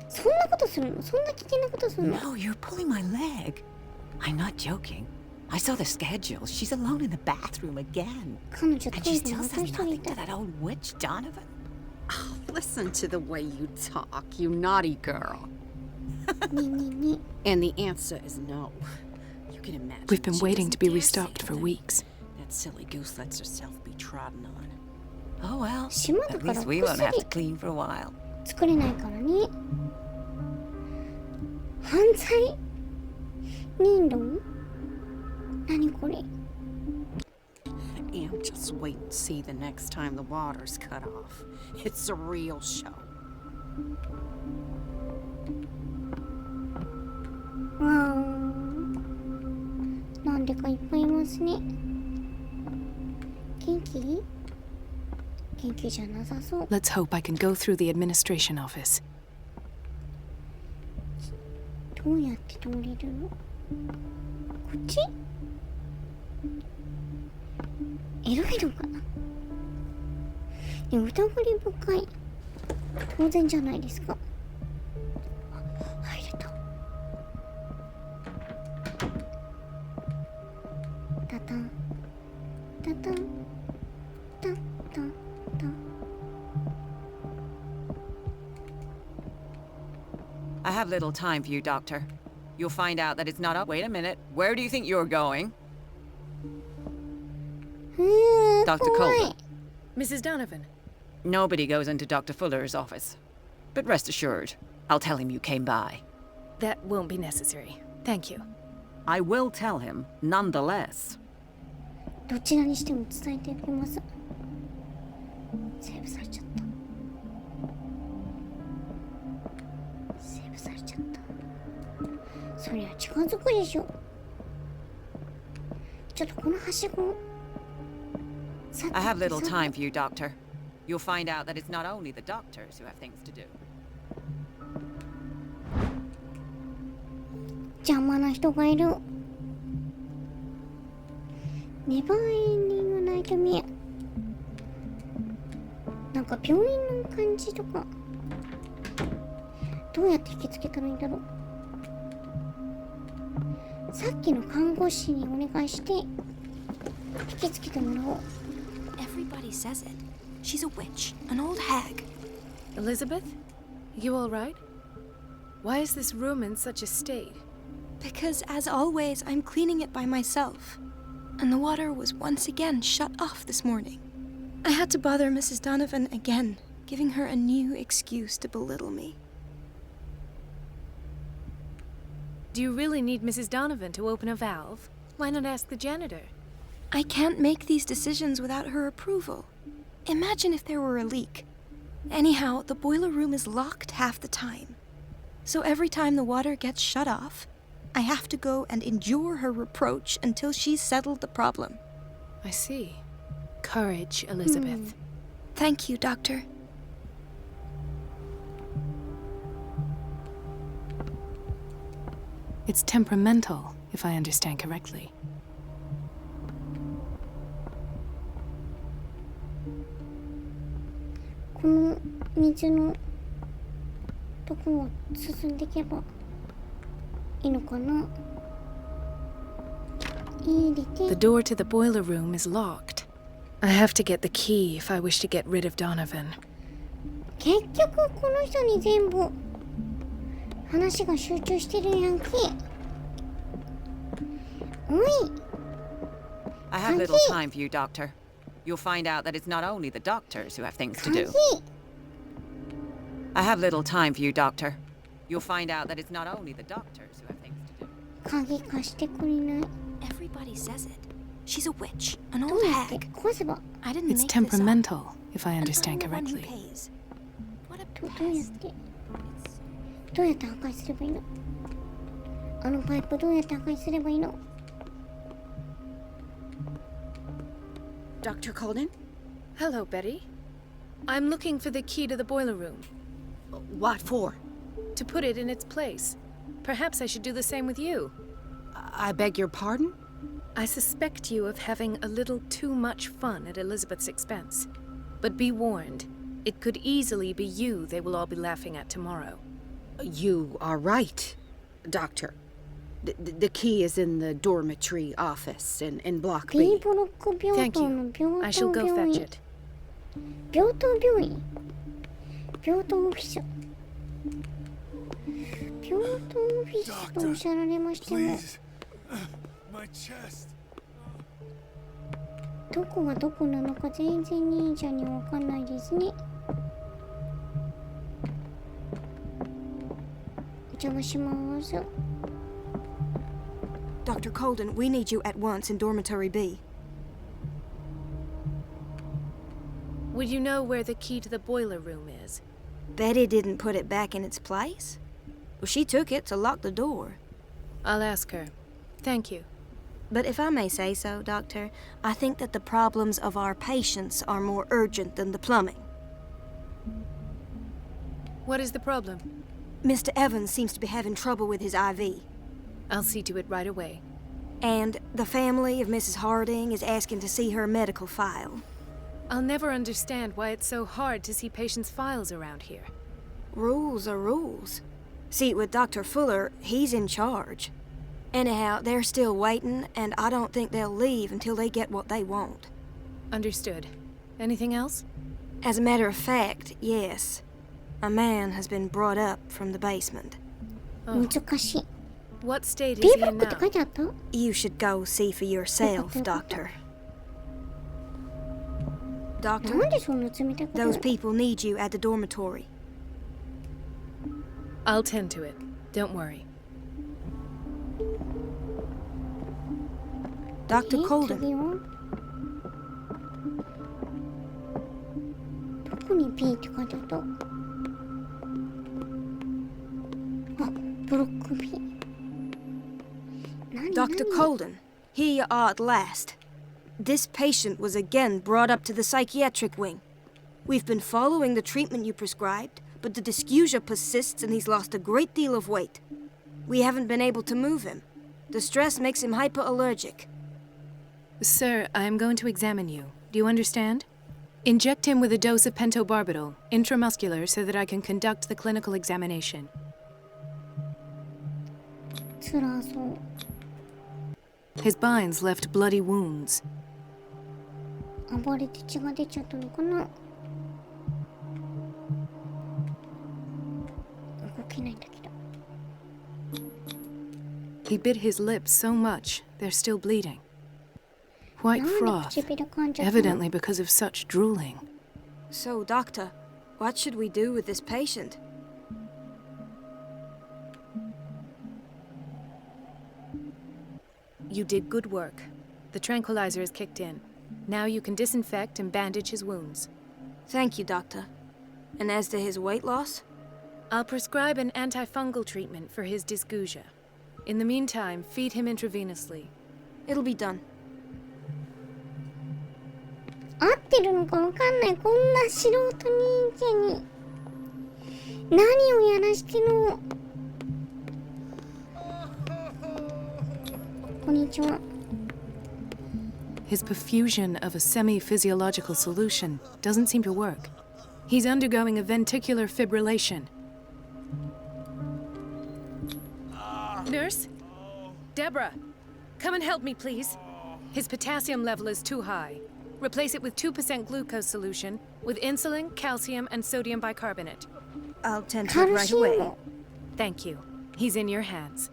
そんなことするの？そんな危険なことするの？ No, you're pulling my leg. I'm not joking. I saw the schedule. She's alone in the bathroom again. 彼女ト And イ she レに still ま says た一人い nothing た to。that old witch, Donovan. Listen to the way you talk, you naughty girl. ねえねえね And the answer is no. You can imagine. We've been she waiting to doesn't be dare restocked say for anything. weeks. That silly goose lets herself be trodden on. Oh well. え。島だ At から least we won't have to 薬 clean for a while. 作れないからね。犯罪？人狼？何これ？ And just wait and see the next time the water's cut off. It's a real show. わー。なんでかいっぱいいますね。元気？元気じゃなさそう。 Let's hope I can go through the administration office. どうやって通れるの？こっち？エロいのかな？疑り深い。当然じゃないですか。入れた。タタンタタンタンタンタン。 I have little time for you, Doctor. You'll find out that it's not up. Wait a minute. Where do you think you're going? Dr. 怖い。 Coleman. Mrs. Donovan. Nobody goes into Dr. Fuller's office. But rest assured, I'll tell him you came by. That won't be necessary. Thank you. I will tell him, nonetheless. どちらにしても伝えておきます。セーブされちゃった。セーブされちゃった。そりゃ近づくでしょ。ちょっとこのはしご。 I have little time for you, Doctor. You'll find out that it's not only the doctors who have things to do. 邪魔な人がいる。ネバーエンディングナイトメア。なんか病院の感じとか。どうやって引きつけたらいいんだろう。さっきの看護師にお願いして引きつけてもらおう。 Everybody says it. She's a witch, an old hag. Elizabeth? You all right? Why is this room in such a state? Because, as always, I'm cleaning it by myself. And the water was once again shut off this morning. I had to bother Mrs. Donovan again, giving her a new excuse to belittle me. Do you really need Mrs. Donovan to open a valve? Why not ask the janitor? I can't make these decisions without her approval. Imagine if there were a leak. Anyhow, the boiler room is locked half the time. So every time the water gets shut off, I have to go and endure her reproach until she's settled the problem. I see. Courage, Elizabeth. Thank you, Doctor. It's temperamental, if I understand correctly. この水のとこを進んでいけばいいのかな。入れて。 The door to the boiler room is locked. I have to get the key if I wish to get rid of Donovan. 結局この人に全部話が集中してるやんけ。おい。 I have little time for you, Doctor. You'll find out that it's not only the doctors who have things to do. 鍵。 I have little time for you, Doctor. You'll find out that it's not only the doctors who have things to do. 鍵貸してくれない。 Everybody says it. She's a witch, an ど old うやって hag. 壊せば。 I didn't It's make this up. temperamental, if I understand correctly. どうやって破壊すればいいの？あのパイプどうやって破壊すればいいの？ Dr. Colden? Hello, Betty. I'm looking for the key to the boiler room. What for? To put it in its place. Perhaps I should do the same with you. I beg your pardon? I suspect you of having a little too much fun at Elizabeth's expense. But be warned, it could easily be you they will all be laughing at tomorrow. You are right, Doctor. The key is in the dormitory office in Block B B. ブロック病 Thank 棟 you. の病 I 棟 shall go 病 fetch 院 it. 病棟病院病棟オフィス病棟オフィスとおっしゃられましても My chest. どこがどこなのか全然忍者にはわかんないですね。お邪魔します。 Dr. Colden, we need you at once in Dormitory B. Would you know where the key to the boiler room is? Betty didn't put it back in its place. Well, she took it to lock the door. I'll ask her. Thank you. But if I may say so, Doctor, I think that the problems of our patients are more urgent than the plumbing. What is the problem? Mr. Evans seems to be having trouble with his IV. I'll see to it right away. And the family of Mrs. Harding is asking to see her medical file. I'll never understand why it's so hard to see patients' files around here. Rules are rules. See, with Dr. Fuller, he's in charge. Anyhow, they're still waiting, and I don't think they'll leave until they get what they want. Understood. Anything else? As a matter of fact, yes. A man has been brought up from the basement. Oh. 難しい。 What state is B he ブロッ in クって now? 書いてあった？ You should go see for yourself, Doctor. な Doctor, んでそんな冷たいこと those people need you at the dormitory. I'll tend to it. Don't worry. Dr. 次 Colden, はどこに P って書いてあった？あ、ブロック B。何 Dr. 何 Colden, here you are at last. This patient was again brought up to the psychiatric wing. We've been following the treatment you prescribed, but the dysgeusia persists and he's lost a great deal of weight. We haven't been able to move him. The stress makes him hyperallergic. Sir, I'm going to examine you. Do you understand? Inject him with a dose of pentobarbital, intramuscular, so that I can conduct the clinical examination. つらそう。 His binds left bloody wounds. 暴れて血が出ちゃったのかな？動けないんだけど。 He bit his lips so much, they're still bleeding. White なんで froth, 唇噛んじゃったの？ evidently because of such drooling. So, Doctor, what should we do with this patient? You did good work. The tranquilizer is kicked in. Now you can disinfect and bandage his wounds. Thank you, Doctor. And as to his weight loss? I'll prescribe an antifungal treatment for his dysgeusia. In the meantime, feed him intravenously. It'll be done. 合ってるのかわかんない。こんな素人忍者に何をやらしてるの？こんにちは。 His perfusion of a semi-physiological solution doesn't seem to work. He's undergoing a ventricular fibrillation. Nurse? Deborah, come and help me, please. His potassium level is too high. Replace it with 2% glucose solution with insulin, calcium, and sodium bicarbonate. I'll tend to it right away. Thank you. He's in your hands.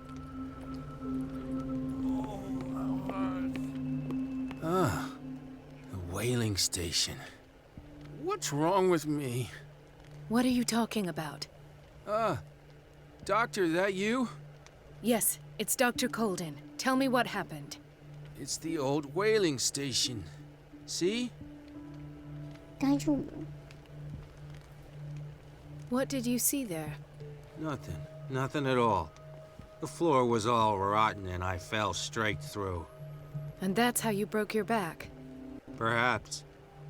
Ah, the whaling station. What's wrong with me? What are you talking about? Doctor, that you? Yes, it's Dr. Colden. Tell me what happened. It's the old whaling station. See? 大丈夫？ What did you see there? Nothing. Nothing at all. The floor was all rotten and I fell straight through. And that's how you broke your back? Perhaps.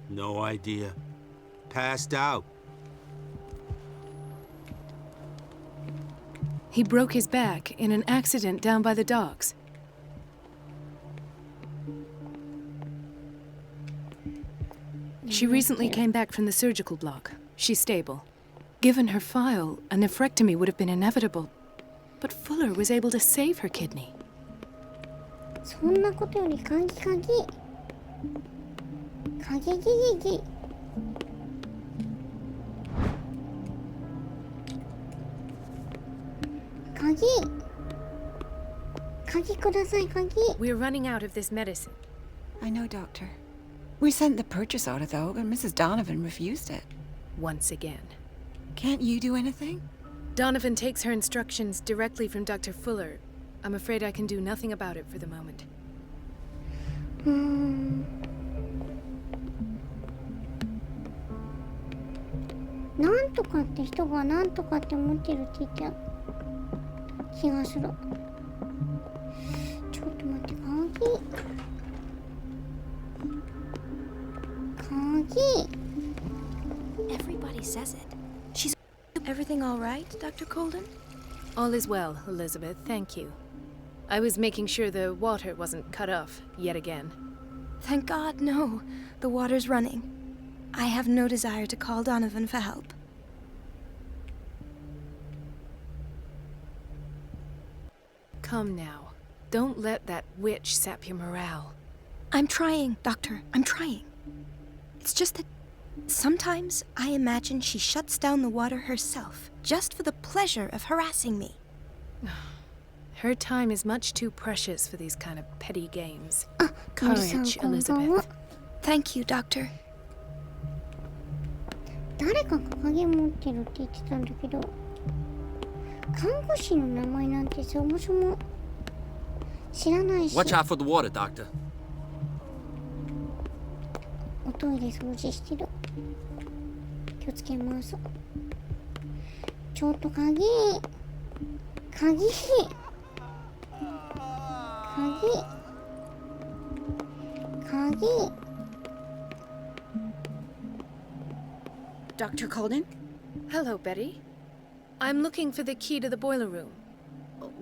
No idea. Passed out. He broke his back in an accident down by the docks. She recently came back from the surgical block. She's stable. Given her file, a nephrectomy would have been inevitable. But Fuller was able to save her kidney. そんなことより鍵鍵ギギ鍵ください鍵 We're running out of this medicine. I know, Doctor. We sent the purchase order, though, and Mrs. Donovan refused it. Once again. Can't you do anything? Donovan takes her instructions directly from Dr. Fuller. I'm afraid I can do nothing about it for the moment. なんとかって人がなんとかって思ってるって言った気がする。ちょっと待って、鍵 Everybody says it. She's... Everything all right, Dr. Colden? All is well, Elizabeth, thank you. I was making sure the water wasn't cut off yet again. Thank God, no. The water's running. I have no desire to call Donovan for help. Come now. Don't let that witch sap your morale. I'm trying, Doctor. I'm trying. It's just that sometimes I imagine she shuts down the water herself, just for the pleasure of harassing me. Her time is much too precious for these kind of petty games. あ、森 Courage, さんこんばんは。 Elizabeth. Thank you, Doctor. 誰かが鍵持ってるって言ってたんだけど、看護師の名前なんてそもそも知らないし。 Watch out for the water, Doctor. おトイレ掃除してる。気をつけます。ちょっと鍵。Dr. Colden? Hello, Betty. I'm looking for the key to the boiler room.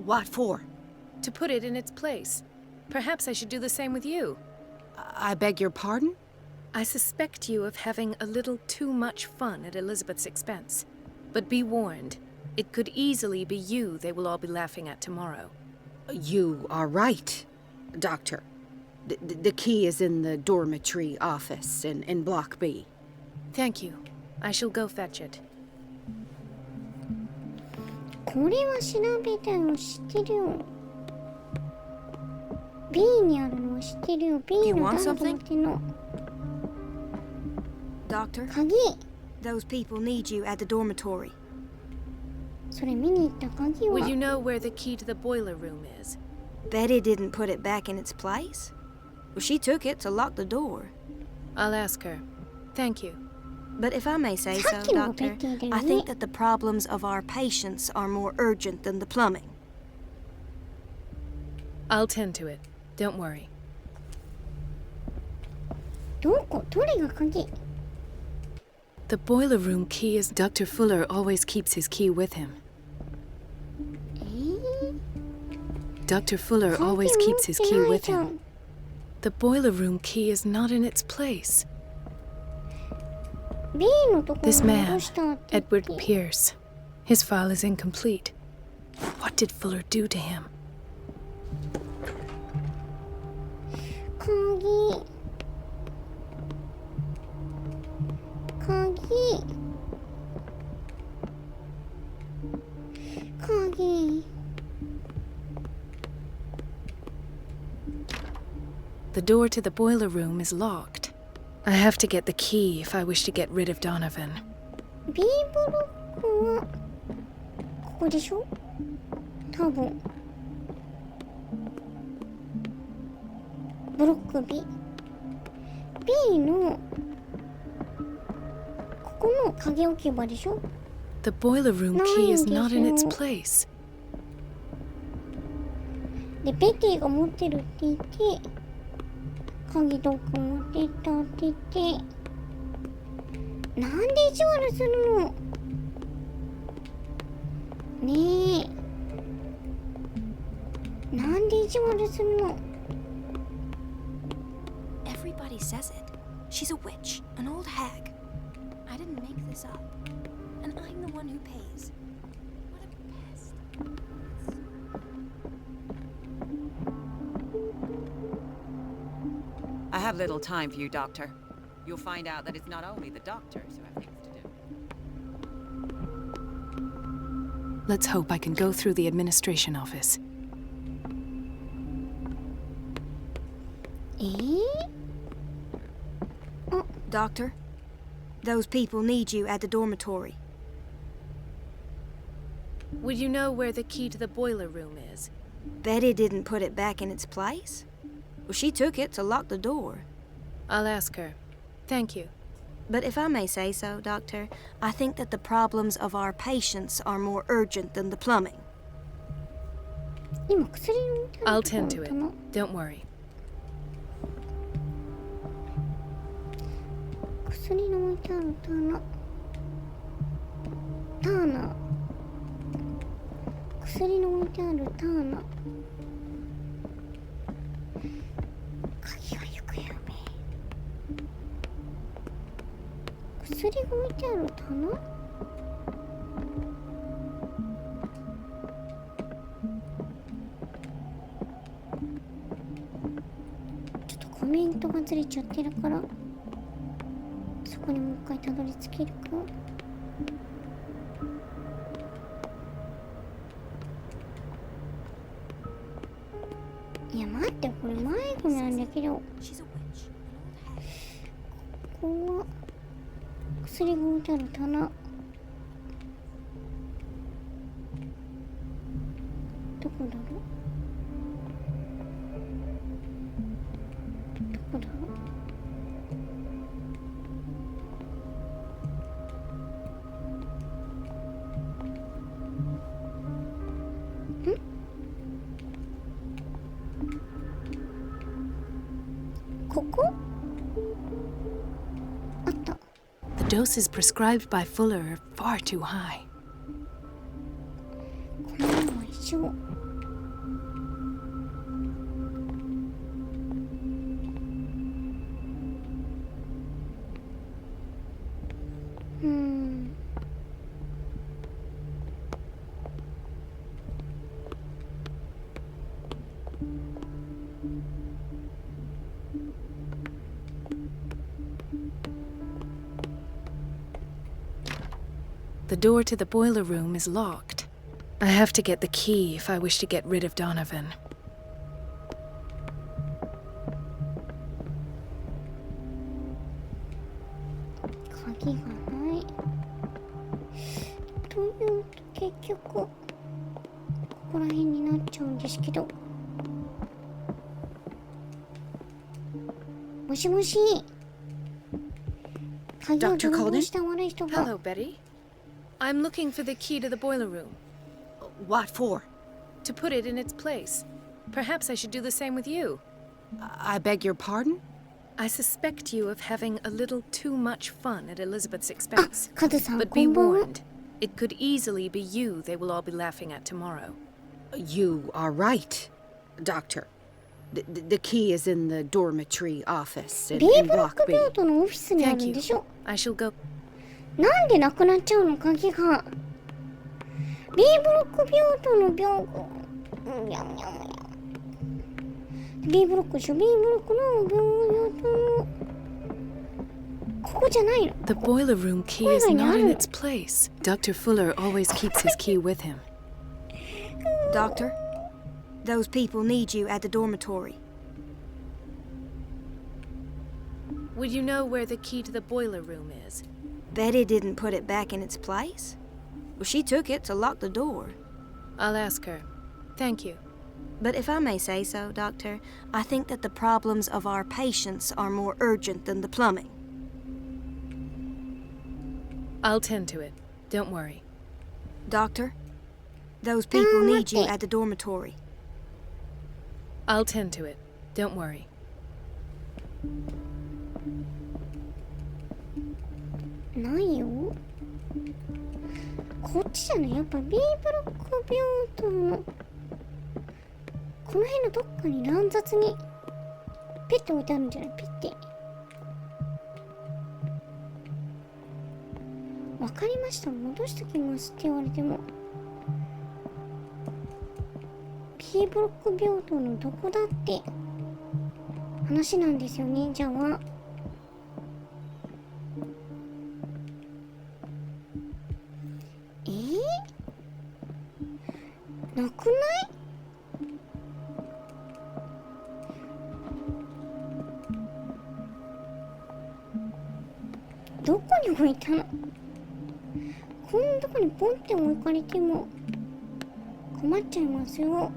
What for? To put it in its place. Perhaps I should do the same with you. I beg your pardon? I suspect you of having a little too much fun at Elizabeth's expense. But be warned, it could easily be you they will all be laughing at tomorrow. You are right, Doctor. The key is in the dormitory office in Block B. Thank you. I shall go fetch it. これは調べたよ、知ってるよ。B にあるのは知ってるよ。B の誰が持ってんの。Doctor, 鍵。 those people need you at the dormitory. それ見に行った鍵は。 Would you know where the key to the boiler room is? Betty didn't put it back in its place. Well, she took it to lock the door. I'll ask her. Thank you. But if I may say so, Doctor, I think that the problems of our patients are more urgent than the plumbing. I'll tend to it. Don't worry. どれが鍵？ The boiler room key is Dr. Fuller always keeps his key with him. Dr. Fuller always keeps his key with him. The boiler room key is not in its place. B のところ This に man, 戻したって言って Edward Pierce, his file is incomplete. What did Fuller do to him? 鍵。 The door to the boiler room is locked. I have to get the key if I wish to get rid of Donovan. B ブロックはここでしょ？多分。ブロック B。B のの鍵置き場でしょ。 The boiler room key is not in its place. でベティが持ってるって言って、鍵どこ持ってったって言って、なんで意地悪するのねえ、なんで意地悪するの。 Everybody says it. She's a witch, an old hag. I didn't make this up. And I'm the one who pays. What a pest. I have little time for you, Doctor. You'll find out that it's not only the doctors who have things to do. Let's hope I can go through the administration office. Doctor, those people need you at the dormitory. Would you know where the key to the boiler room is? Betty didn't put it back in its place. Well, she took it to lock the door. I'll ask her. Thank you. But if I may say so, Doctor, I think that the problems of our patients are more urgent than the plumbing. I'll tend to it. Don't worry. 薬の置いてあるターナ。薬の置いてあるターナ。鍵が行方不明。薬が置いてあるターナ。ちょっとコメントがずれちゃってるから、そこにもう一回たどり着けるか。いや待って、これ迷子なんだけど、ここは薬が置いてある棚。どこだろう、どこだろう。The doses prescribed by Fuller are far too high. この色は一緒。The door to the boiler room is locked. I have to get the key if I wish to get rid of Donovan. 鍵がない。というと結局ここら辺になっちゃうんですけど。もしもし。鍵を泥棒した悪い人が。 Hello, Betty. I'm looking for the key to the boiler room. What for? To put it in its place. Perhaps I should do the same with you. I beg your pardon? I suspect you of having a little too much fun at Elizabeth's expense. カズさん、 But こ be んばんは。 warned, it could easily be you they will all be laughing at tomorrow. You are right, Doctor. The key is in the dormitory office in B ブロッ Block ク B. 病棟のオフィスにある Thank ん you. でしょ。 I shall go. なんでなくなっちゃうの鍵が。B ブロック病棟の病棟。B ブロックでしょ。B ブロックの病棟の。ここじゃないの。 The boiler room key is not in its place. Dr. Fuller always keeps his key with him. Doctor, those people need you at the dormitory. Would you know where the key to the boiler room is? Betty didn't put it back in its place. Well, she took it to lock the door. I'll ask her. Thank you. But if I may say so, Doctor, I think that the problems of our patients are more urgent than the plumbing. I'll tend to it. Don't worry. Doctor, those people need you at the dormitory. I'll tend to it. Don't worry. ないよ。こっちじゃない。やっぱ B ブロック病棟のこの辺のどっかに乱雑にペッて置いてあるんじゃない？ペッて。わかりました。戻しときますって言われても。B ブロック病棟のどこだって話なんですよね。じゃあ。なくない？どこに置いたの？こんなとこにポンって置かれても困っちゃいますよ。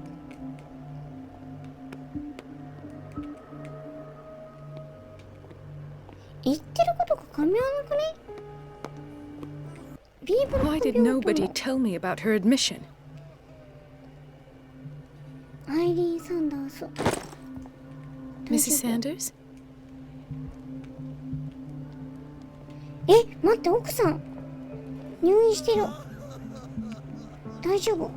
言ってることが噛み合わなくない？ B ブロック Why 病 did 棟の nobody tell me about her admission? アイリーン・サンダース。 Mrs. Sanders? 待って、奥さん入院してる。大丈夫？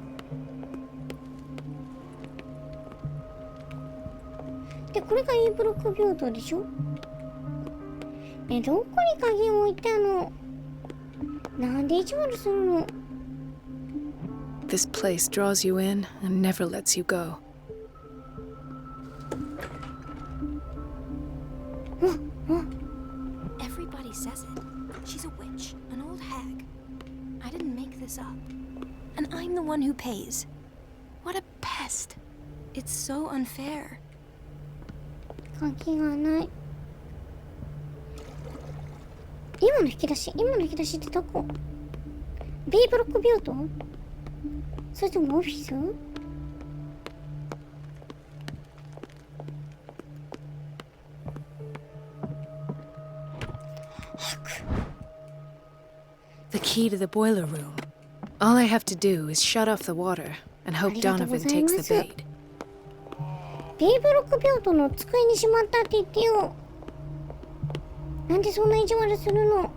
で、これが E ブロック病棟でしょ？どこに鍵を置いたの？なんで意地悪するの？ This place draws you in and never lets you go. Everybody says it. She's a witch, an old hag. I didn't make this up. And I'm the one who pays. What a pest. It's so unfair. 鍵がない。今の引き出しってどこ？ B ブロック病棟？それともオフィス？The key to the boiler room. All I have to do is shut off the water and hope Donovan takes the bait. B ブロック病棟の机にしまったって言ってよ。なんでそんな意地悪するの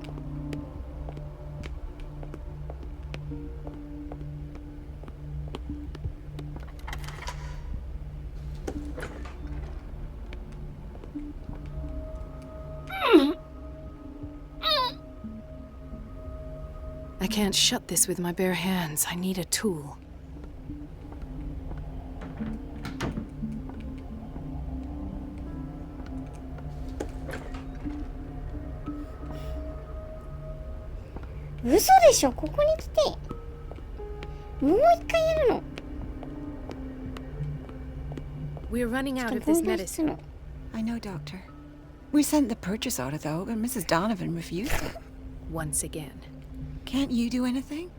I can't shut this with my bare hands. I need a tool.嘘でしょ？ここに来てもう一回やるの？ We're running out of this medicine. I know, Doctor. We sent the purchase order, though, but Mrs. Donovan refused it. Once again. Can't you do anything?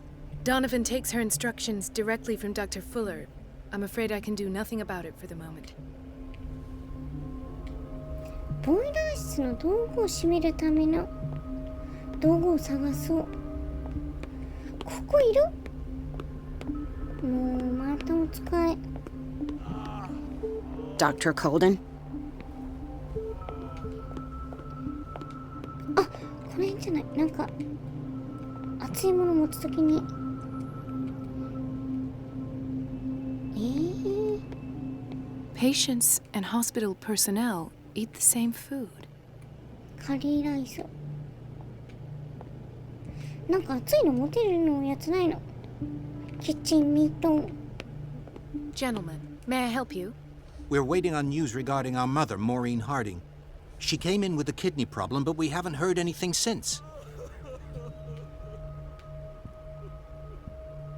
Donovan takes her instructions directly from Dr. Fuller. I'm afraid I can do nothing about it for the moment. ボイラー室の道具を閉めるための道具を探そう。ここいる？もうまたお使い。Dr. Colden? あ、この辺じゃない。なんか熱いもの持つときに。Patients and hospital personnel eat the same food. カリーライス。なんか熱いの持てるのやつないの？キッチンミート。 Gentlemen, may I help you? We're waiting on news regarding our mother, Maureen Harding. She came in with a kidney problem, but we haven't heard anything since.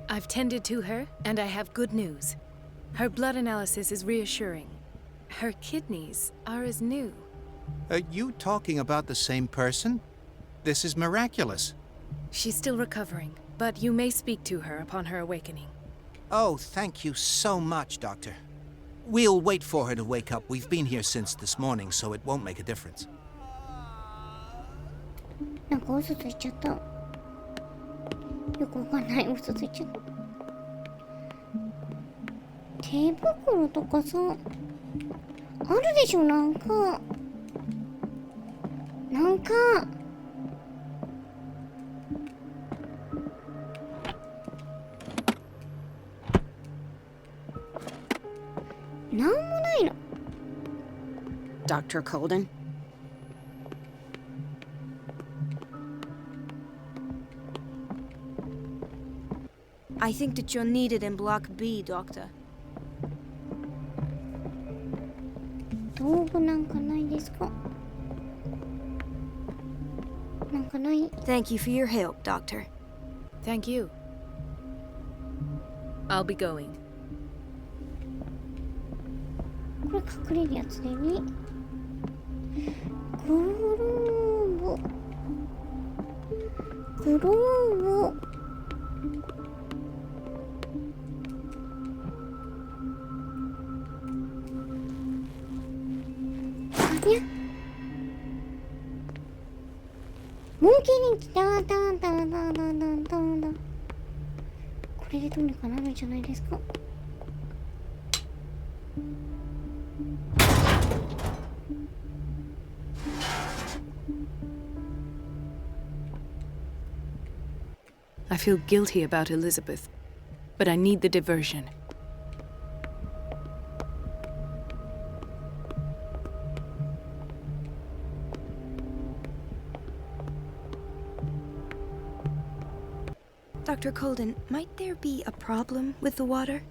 I've tended to her, and I have good news. Her blood analysis is reassuring. Her kidneys are as new. Are you talking about the same person? This is miraculous. She's still recovering, but you may speak to her upon her awakening. Oh, thank you so much, Doctor. We'll wait for her to wake up. We've been here since this morning, so it won't make a difference. なんか嘘ついちゃった。よくわかんない。嘘ついちゃった。手袋とかさ、あるでしょ。なんかなんもないの。 Dr. Colden? I think that you're needed in Block B, Doctor. 道具なんかないですか？なんかない？ Thank you for your help, Doctor. Thank you. I'll be going. これ隠れるやつでね。グローブ。いや。モンキーリンキこれでどうにかなるんじゃないですか。I feel guilty about Elizabeth, but I need the diversion. Dr. Colden, might there be a problem with the water?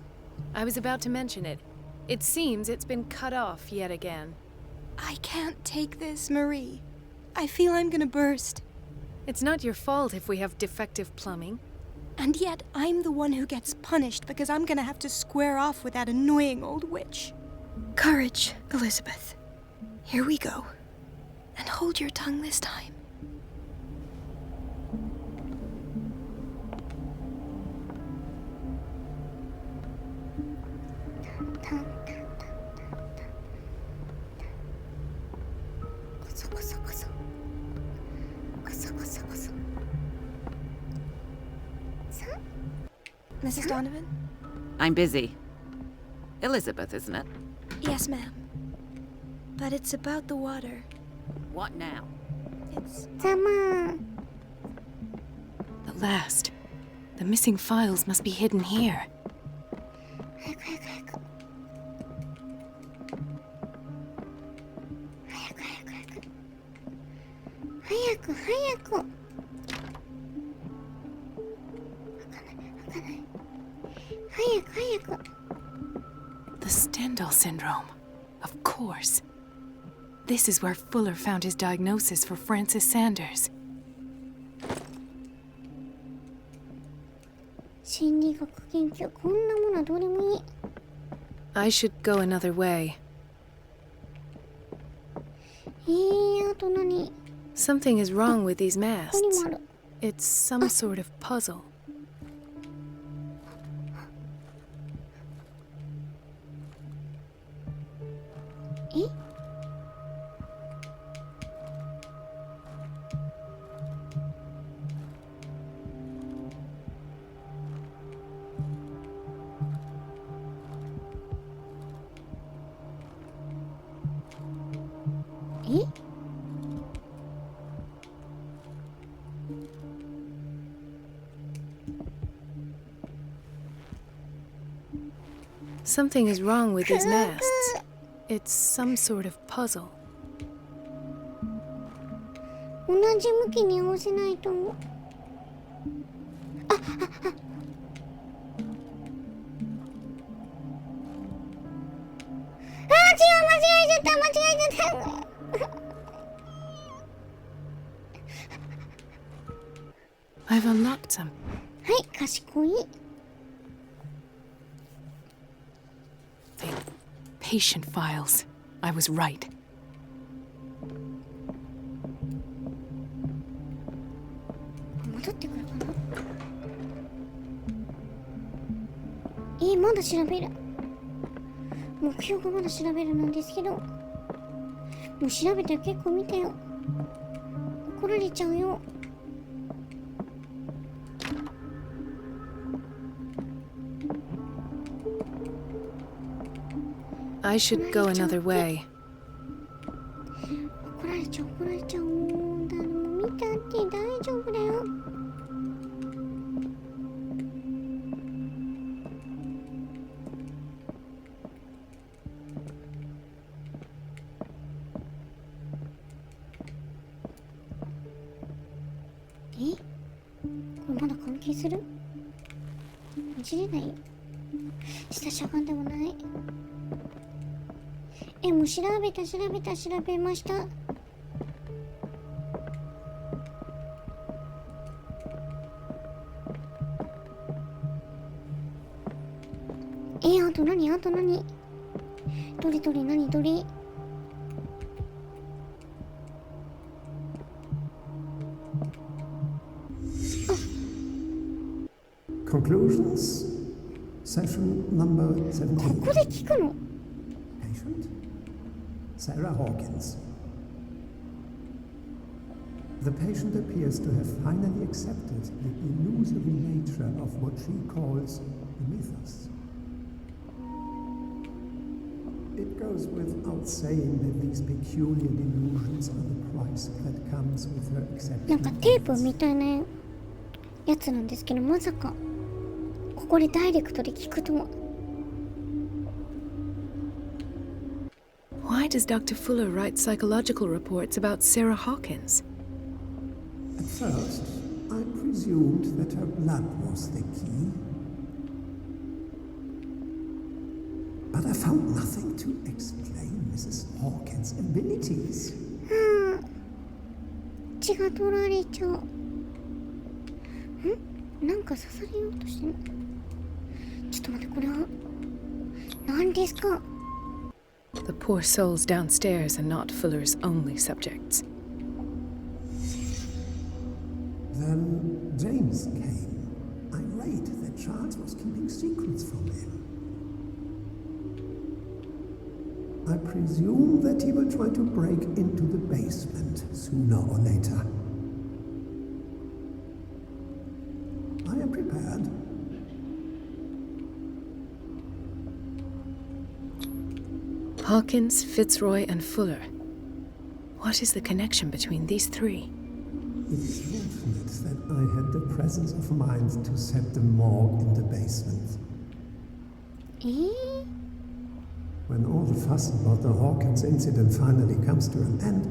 I was about to mention it. It seems it's been cut off yet again. I can't take this, Marie. I feel I'm gonna burst. It's not your fault if we have defective plumbing. And yet, I'm the one who gets punished because I'm gonna have to square off with that annoying old witch. Courage, Elizabeth. Here we go. And hold your tongue this time. Mrs. Donovan? I'm busy. Elizabeth, isn't it? Yes, ma'am. But it's about the water. What now? It's... The last. The missing files must be hidden here. The Stendhal syndrome. Of course. This is where Fuller found his diagnosis for Francis Sanders. 心理学研究、こんなものはどうでもいい。I should go another way. あと何？ Something is wrong with these ここに masts. もある。 It's some sort of puzzle. え？ Something is wrong with these masts. It's some sort of puzzle. 同じ向きに合わせないと。I've unlocked some. はい、賢い。 Patient files. I was right. 戻ってくるかな。まだ調べる。目標がまだ調べるなんですけど、もう調べたら結構見たよ。怒られちゃうよ。I should go another way. 怒られちゃう怒られちゃう。誰も見たって大丈夫だよ。これまだ関係する？落ちれない？下しゃがんでもない。もう調べました。あと何？どれ何どれ？Conclusions, session number 17. ここで聞くの？ Patient, Sarah Hawkins. The patient appears to have finally accepted the illusory nature of what she calls the mythos. It goes without saying that these peculiar delusions are the price that comes with her なんか exceptional テープ gifts. みたいなやつなんですけど、まさかここでダイレクトで聞くとは。Why does Dr. Fuller write psychological reports about Sarah Hawkins? At first, I presumed that her blood was the key. But I found nothing to explain Mrs. Hawkins' abilities. 血が取られちゃう。なんか刺されようとしてる。ちょっと待って、これは何ですか？ The poor souls downstairs are not Fuller's only subjects. Then James came, irate that Charles was keeping secrets from him. I presume that he will try to break into the basement sooner or later. I am prepared. Hawkins, Fitzroy, and Fuller. What is the connection between these three? It is fortunate that I had the presence of mind to set the morgue in the basement. When all the fuss about the Hawkins incident finally comes to an end,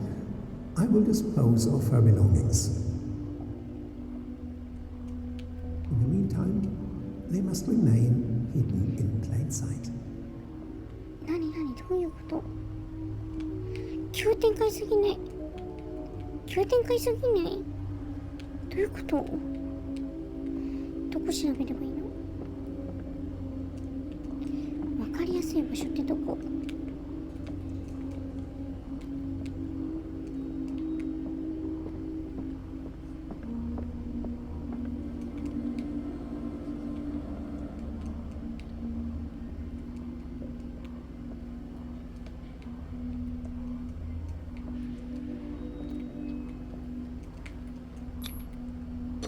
I will dispose of her belongings. In the meantime, they must remain hidden in plain sight. 何どういうこと？急展開すぎない？どういうこと？どこ調べればいいの？わかりやすい場所ってどこ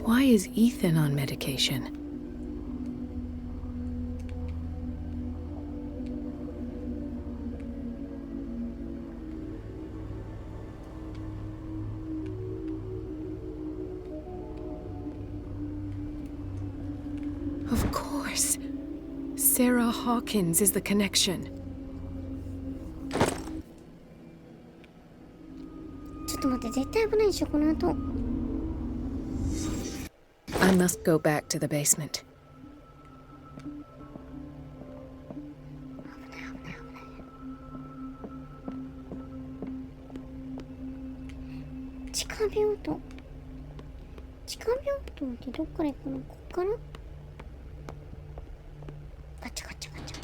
？Why is Ethan on medication? Of course. Sarah Hawkins is the connection. ちょっと待って、絶対危ないでしょ、この後。I must go back to the basement. 地下病棟ってどっから行くの？こっから？ガチャガチャガチャ。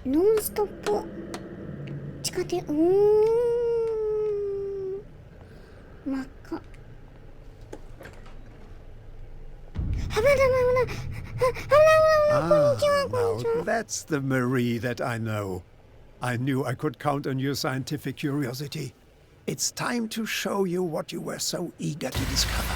ノンストップ地下鉄。真っ赤。Now that's the Marie that I know. I knew I could count on your scientific curiosity. It's time to show you what you were so eager to discover.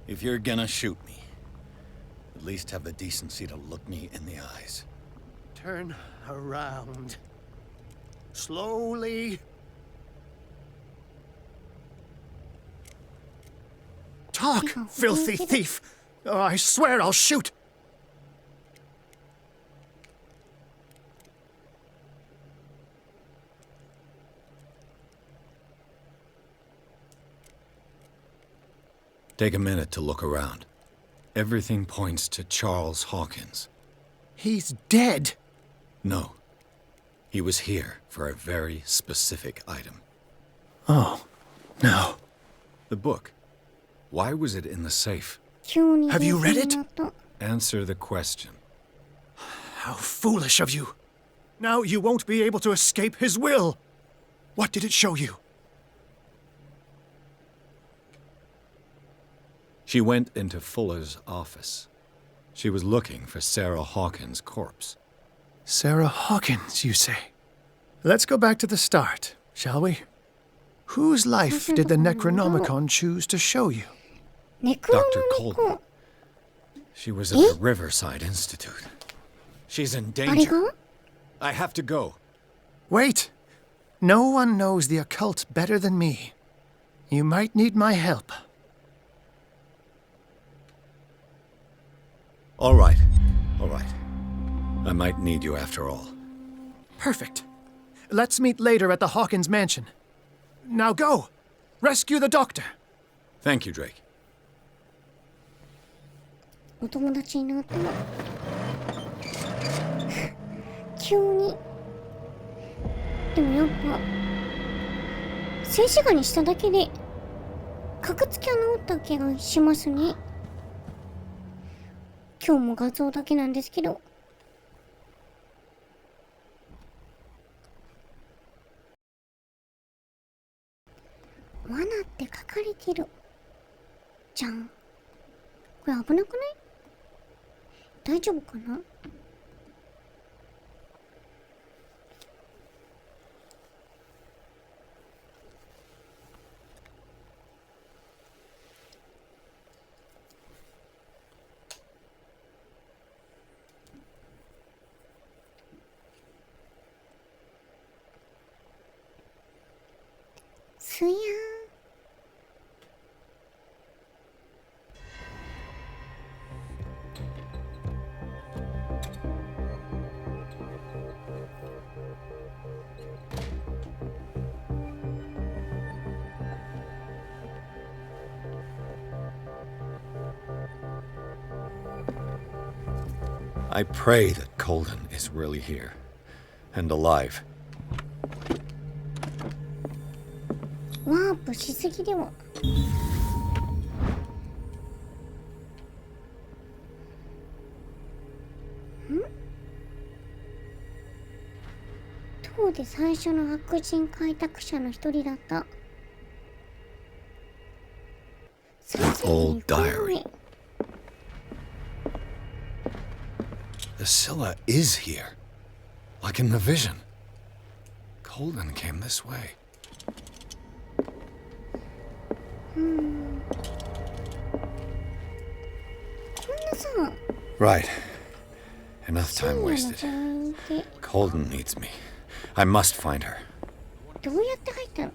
If you're gonna shoot me, at least have the decency to look me in the eyes. Turn around. Slowly. Talk, filthy thief! Oh, I swear I'll shoot! Take a minute to look around. Everything points to Charles Hawkins. He's dead! No. He was here for a very specific item. Oh, no. The book. Why was it in the safe? Have you read it? Answer the question. How foolish of you. Now you won't be able to escape his will. What did it show you? She went into Fuller's office. She was looking for Sarah Hawkins' corpse. Sarah Hawkins, you say? Let's go back to the start, shall we? Whose life did the Necronomicon choose to show you? Dr. Colton. She was at the Riverside Institute. She's in danger. I have to go. Wait. No one knows the occult better than me. You might need my help. All right. All right. I might need you after all. Perfect. Let's meet later at the Hawkins mansion. Now go! Rescue the doctor! Thank you, Drake. お友達になったの急にでもやっぱ静止画にしただけでかくつきは治った気がしますね。今日も画像だけなんですけど罠って書かれてるじゃん。これ危なくない？大丈夫かな？すやー。I pray that Colden is really here and alive. ワープしすぎでは。当で最初の白人開拓者の一人だった。An old diary. The Scylla is here, like in the vision. Colden came this way. Right. Enough time wasted. Colden needs me. I must find her. どうやって入ったの？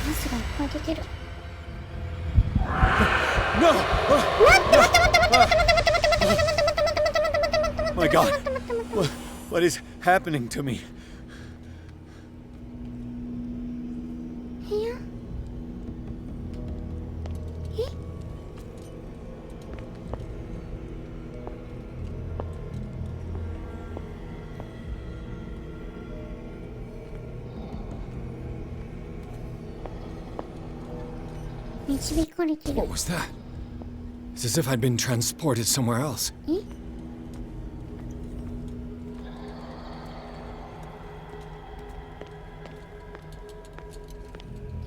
ガスがいっぱい出てる。No! 待って待って待って待って待って待って待って待って待って My God! What is happening to me? 部屋？導かれてる。 What was that? It's as if I'd been transported somewhere else. え？行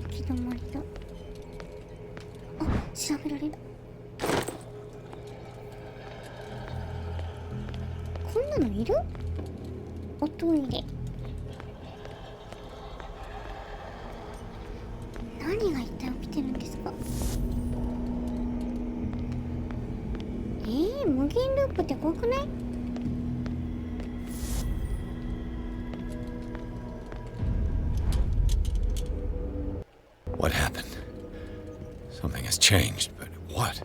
き止まりだ。あ、調べられる。こんなのいる？おトイレ。何が一体起きてるんですか？無限ループって怖くない？ What happened? Something has changed, but what?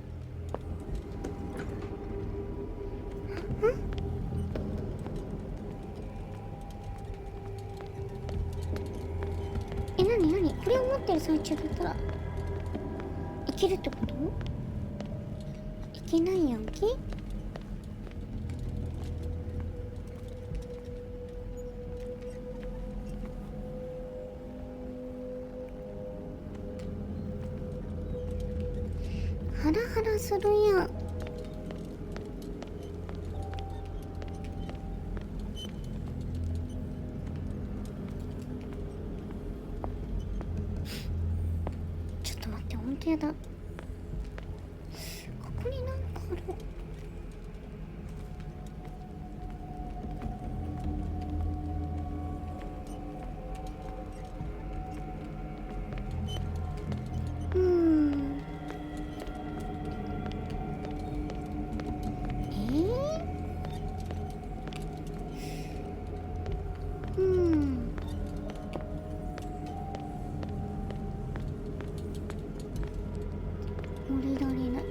何これを持ってる最中だったらいけるってこと？いけないやんけ？ハラハラするやん。ちょっと待って、ほんとやだ。ここになんかある。降りられない。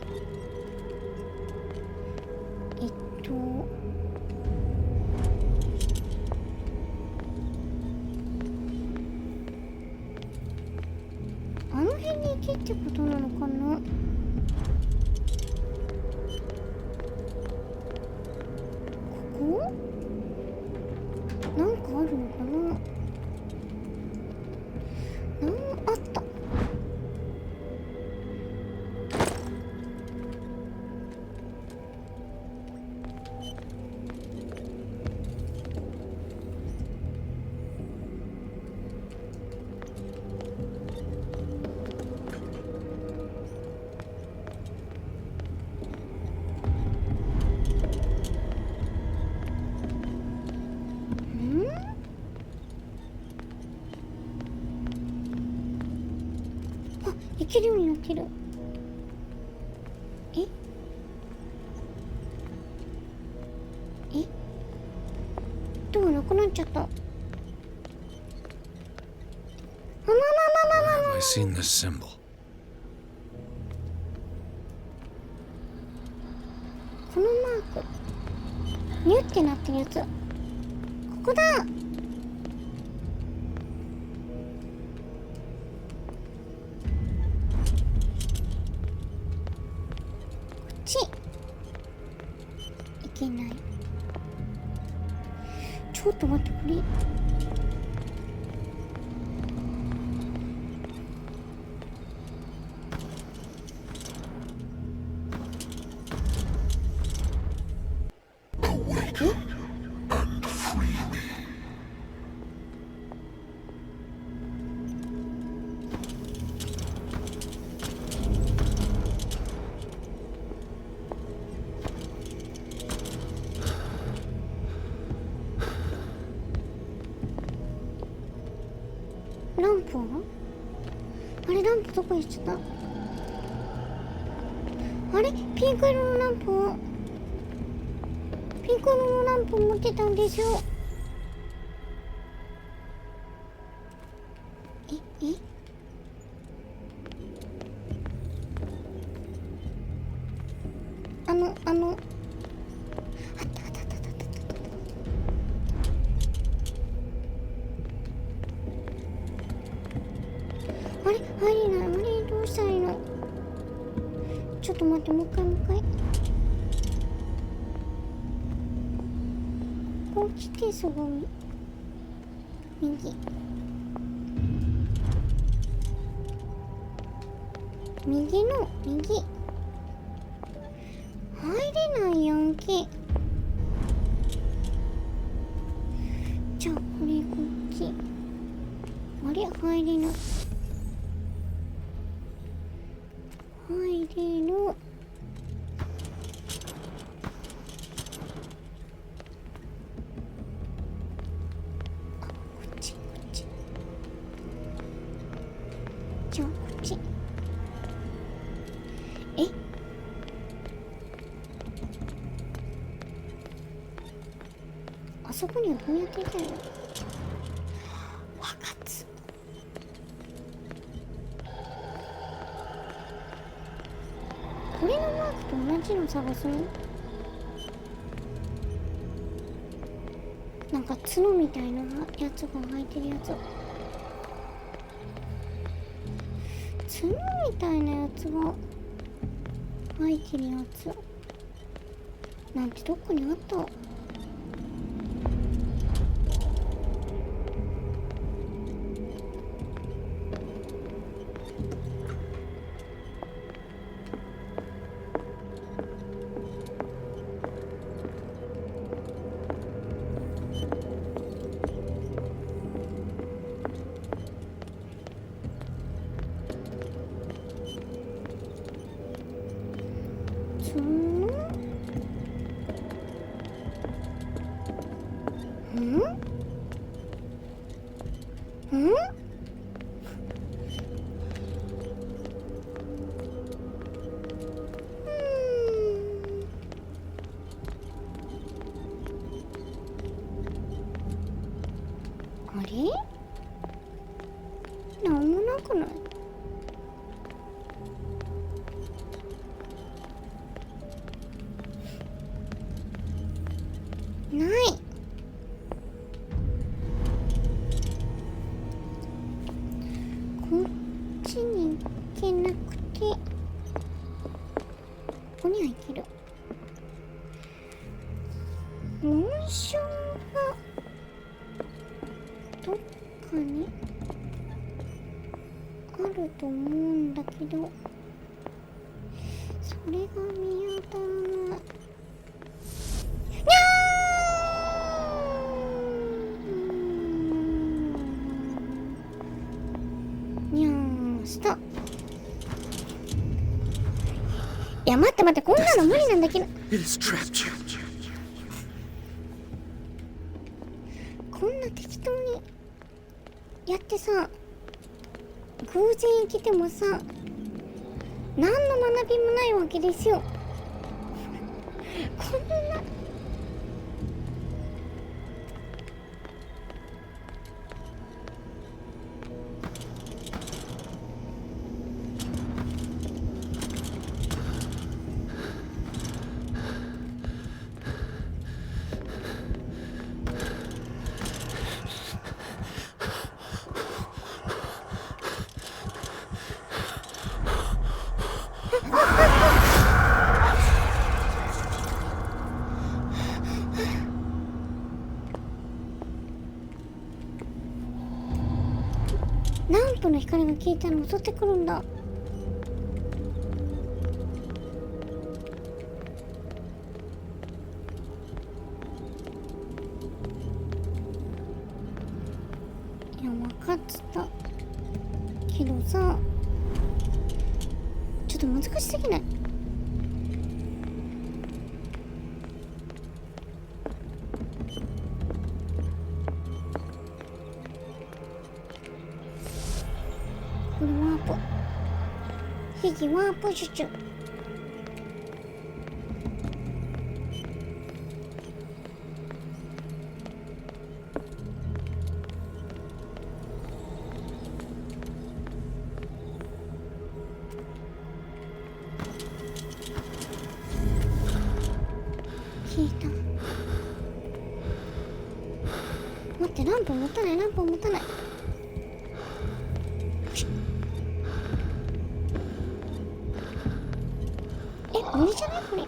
あの辺に行けってことなのかな？ここ？なんかあるのかな？あった。いけるようになってる。ドアなくなっちゃった。Have I seen this symbol? このマーク、ニュってなってるやつ。ここだ。いけない。ちょっと待って、これランプは？あれ、ランプどこ行っちゃった？あれ、ピンク色のランプは？ピンク色のランプ持ってたんですよ。あれ入れない。あれどうしたらいいの？ちょっと待って、もう一回。こう来てすぐ右。右の右。け。じゃあこれこっち。あれ入れない。入れる。あ、こっちこっち。じゃあこっち。え、あそこにはどうやっていたの？わかつ。これのマークと同じの探すの？なんか角みたいなやつが生えてるやつ。角みたいなやつが生えてるやつなんてどこにあった？あれ？なんもなくない？ない。こっちに行けなくて、ここには行ける。紋章がどっかにあると思うんだけど、それが見当たらない。いや待って待って、こんなの無理なんだけど。こんな適当にやってさ、偶然生きてもさ、何の学びもないわけですよ。こんなランプの光が消えたら襲ってくるんだ。いや分かってたけどさ、ちょっと難しすぎない？これワープ、ヒギワープシュチュ。消えた。待って、ランプ持たない、ランプ持たない。無理じゃないこれ。ま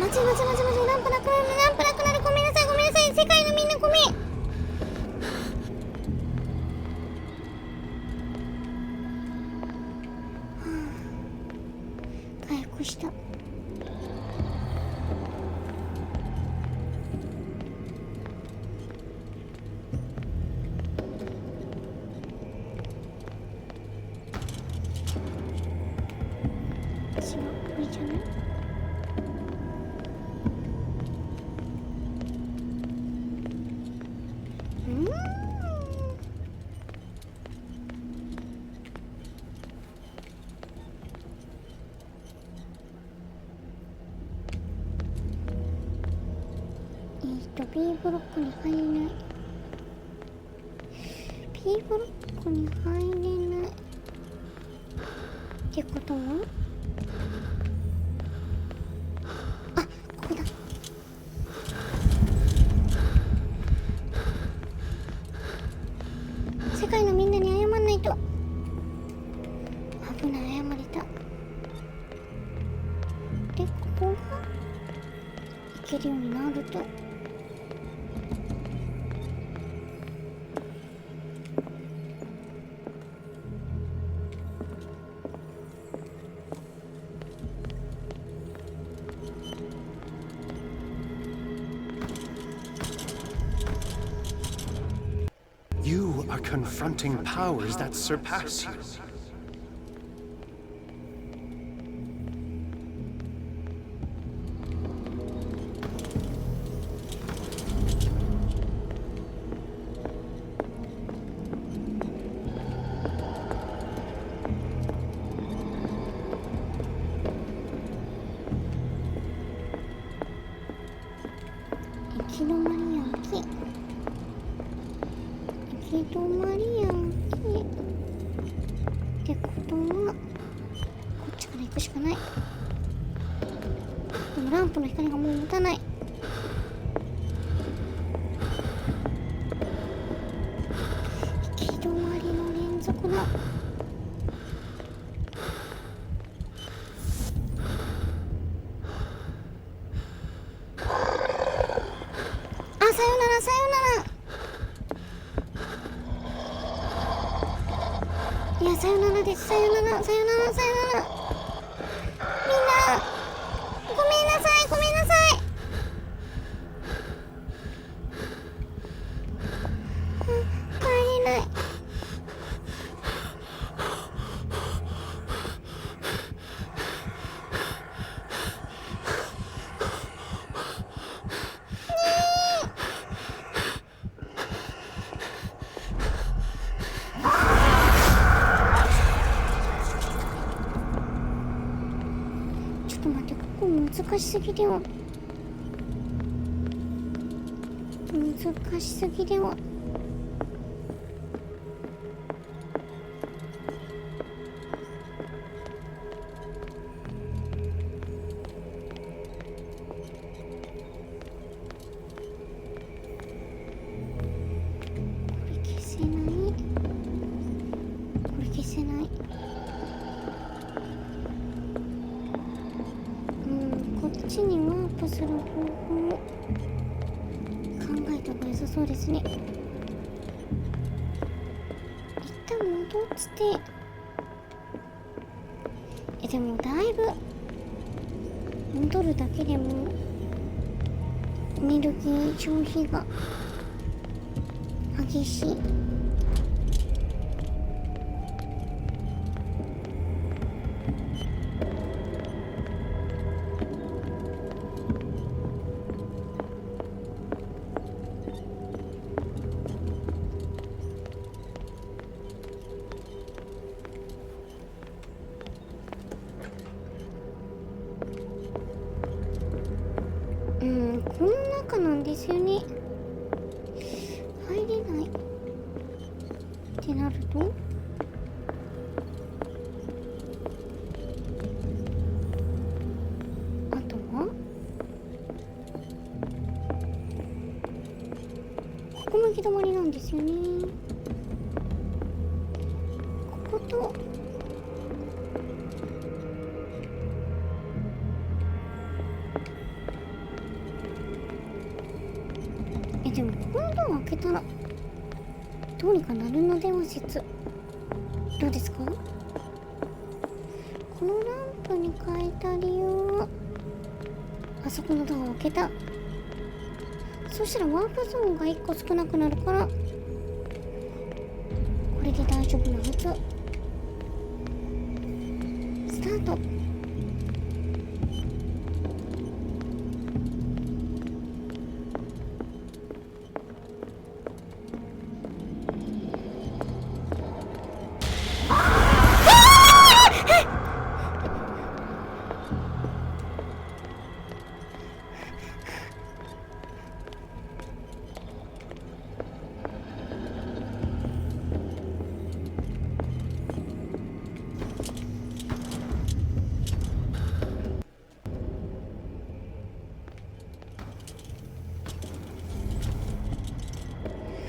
ずいまずいまずいまずい、ランプなくなる、ランプなくなる。ごめんなさいごめんなさい、世界のみんなごめん。回復くした。違う、これじゃない？B ブロックに入れない。 B ブロックに入れないってことは、あ、ここだ。世界のみんなに謝んないと。危ない、謝れた。で、ここが行けるようになると。You are confronting powers that surpass you.ってことはこっちから行くしかない。でもランプの光がもう持たない。行き止まりの連続だ。さよならさよなら。いや、さよならです。さよならさよならさよなら。みんなごめんなさい、ごめんなさい。帰れない。ちょっと待って、ここ難しすぎでは。難しすぎでは。これ消せない。これ消せない。こっちにワープする方法を考えた方が良さそうですね。一旦戻ってでもだいぶ戻るだけでもエネルギー消費が激しい。この中なんですよね。入れないってなると、あとはここも行き止まりなんですよね。こことでもこのドア開けたらどうにかなるのでは説。どうですか？このランプに変えた理由。あそこのドアを開けた。そしたらワープゾーンが1個少なくなるから、これで大丈夫なはず。スタート。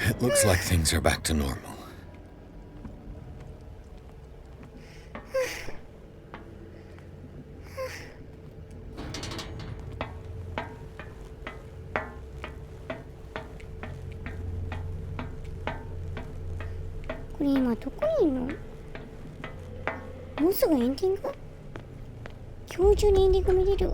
It looks like things are back to normal.これ今どこにいるの？もうすぐエンディング？今日中にエンディング見れる？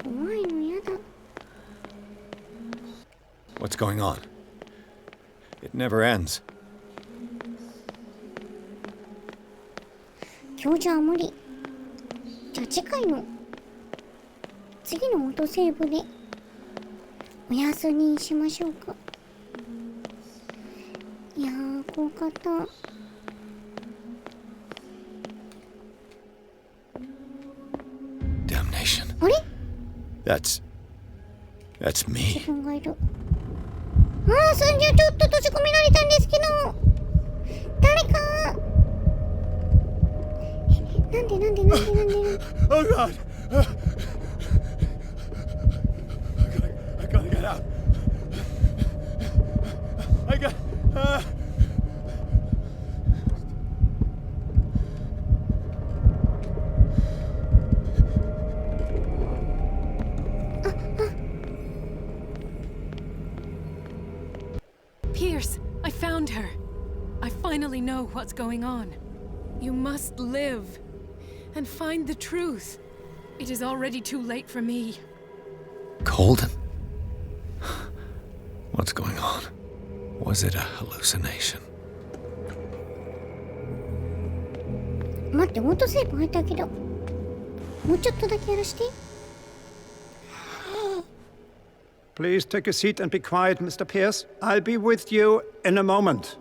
怖いのやだ。What's going on? It never ends. 今日じゃ無理。じゃあ次のオートセーブでお休みにしましょうか。いやー怖かった。Damnation. あれ？ That's me. 自分がいる。ああ、そんじゃちょっと閉じ込められたんですけど、誰か。なんで Oh God! I gotta get out. I got. Pierce, I found her. I finally know what's going on. You must live and find the truth. It is already too late for me. Colden? What's going on? Was it a hallucination? 待って、オートセーブ入ったけど、もうちょっとだけやらして。Please take a seat and be quiet, Mr. Pierce. I'll be with you in a moment.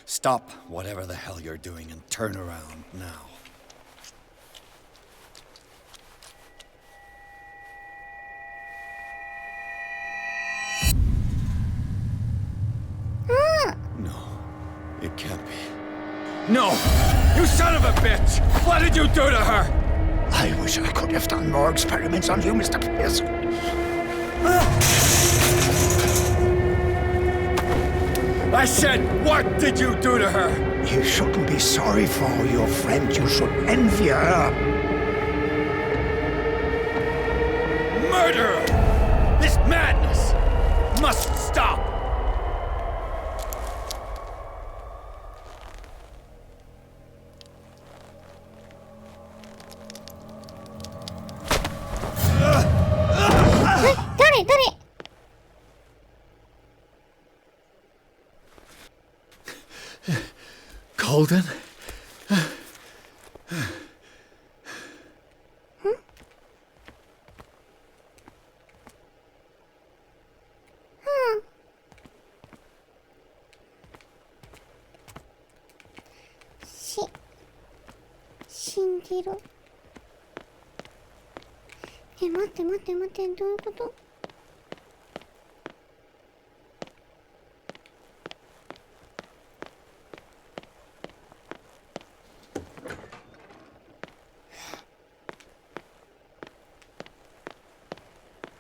Stop whatever the hell you're doing and turn around now. No, it can't be. No! You son of a bitch! What did you do to her? I wish I could have done more experiments on you, Mr. Pierce. I said, what did you do to her? You shouldn't be sorry for your friend. You should envy her. Murderer! This madness must stop! Colden?死んでる。待って、どういうこと？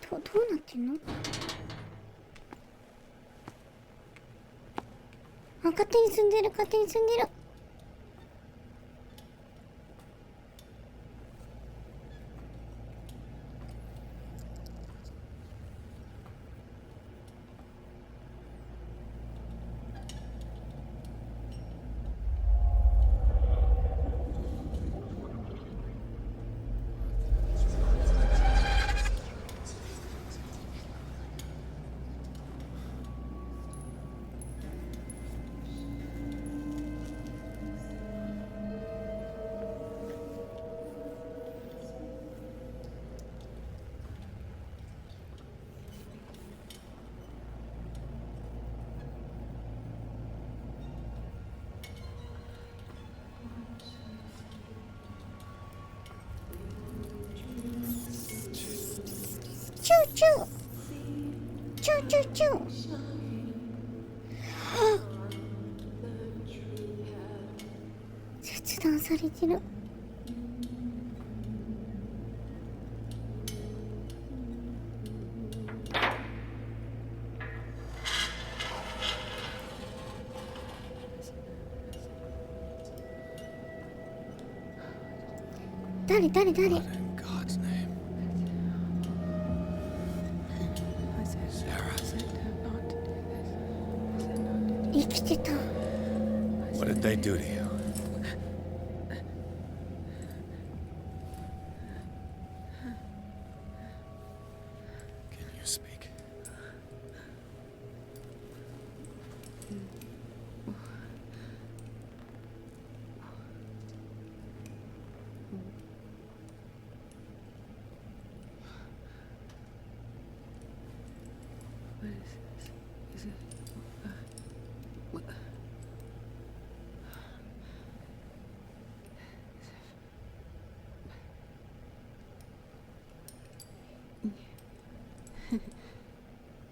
どうなってんの？あ、勝手に住んでる。チューチュー。切断されてる。誰誰誰。 What in God's name? Sarah. 生きてた。 What did they do to you? Can you speak?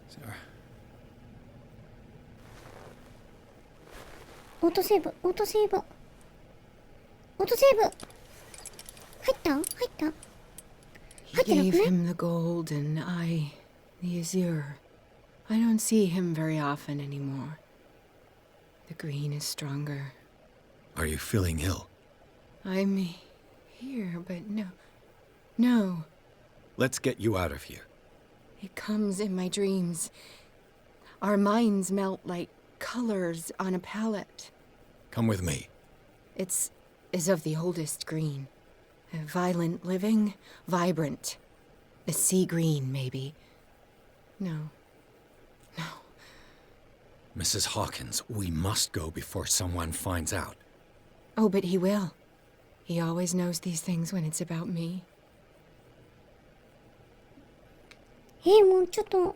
Sarah. オートセーブ、オートセーブ。オートセーブ。入った入った。 He gave him the gold and I the azure. I don't see him very often anymore. The green is stronger. Are you feeling ill? I'm here, but no. Let's get you out of here. It comes in my dreams. Our minds melt like colors on a palette. Come with me. It's of the oldest green. Violent living, vibrant. A sea green, maybe. No. Mrs. Hawkins, we must go before someone finds out. Oh, but he will. He always knows these things when it's about me. もうちょっと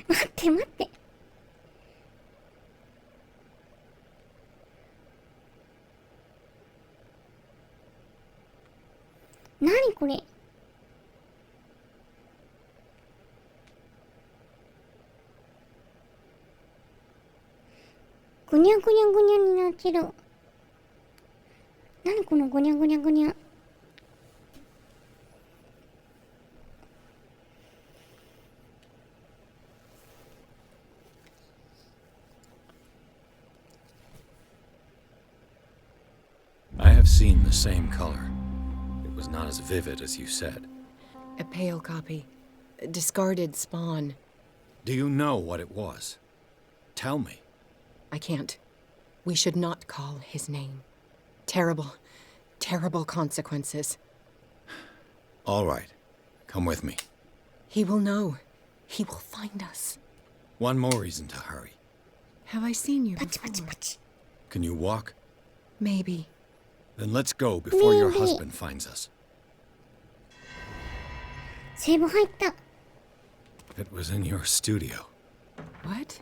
待って待って。何これ。ぐにゃぐにゃぐにゃになってる。何このぐにゃぐにゃぐにゃ。I have seen the same color. It was not as vivid as you said. A pale copy. A discarded spawn. Do you know what it was? Tell me. I can't. We should not call his name. Terrible, terrible consequences. All right. Come with me. He will know. He will find us. One more reason to hurry. Have I seen you パチ before? パチパチ。 Can you walk? Maybe. Then let's go before your Maybe. husband finds us. セーブ入った。 It was in your studio. What?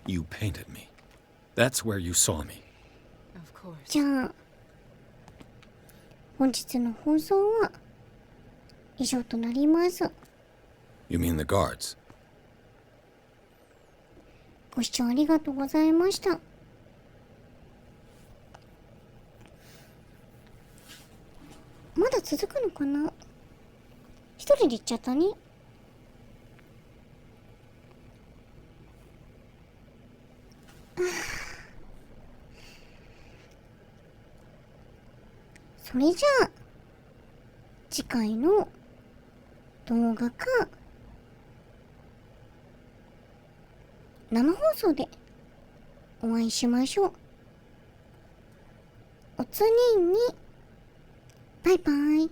You painted me. That's where you saw me. Of course. じゃあ本日の放送は以上となります。 You mean the guards? ご視聴ありがとうございました。まだ続くのかな。一人で行っちゃったね。それじゃあ次回の動画か生放送でお会いしましょう。おつににバイバイ。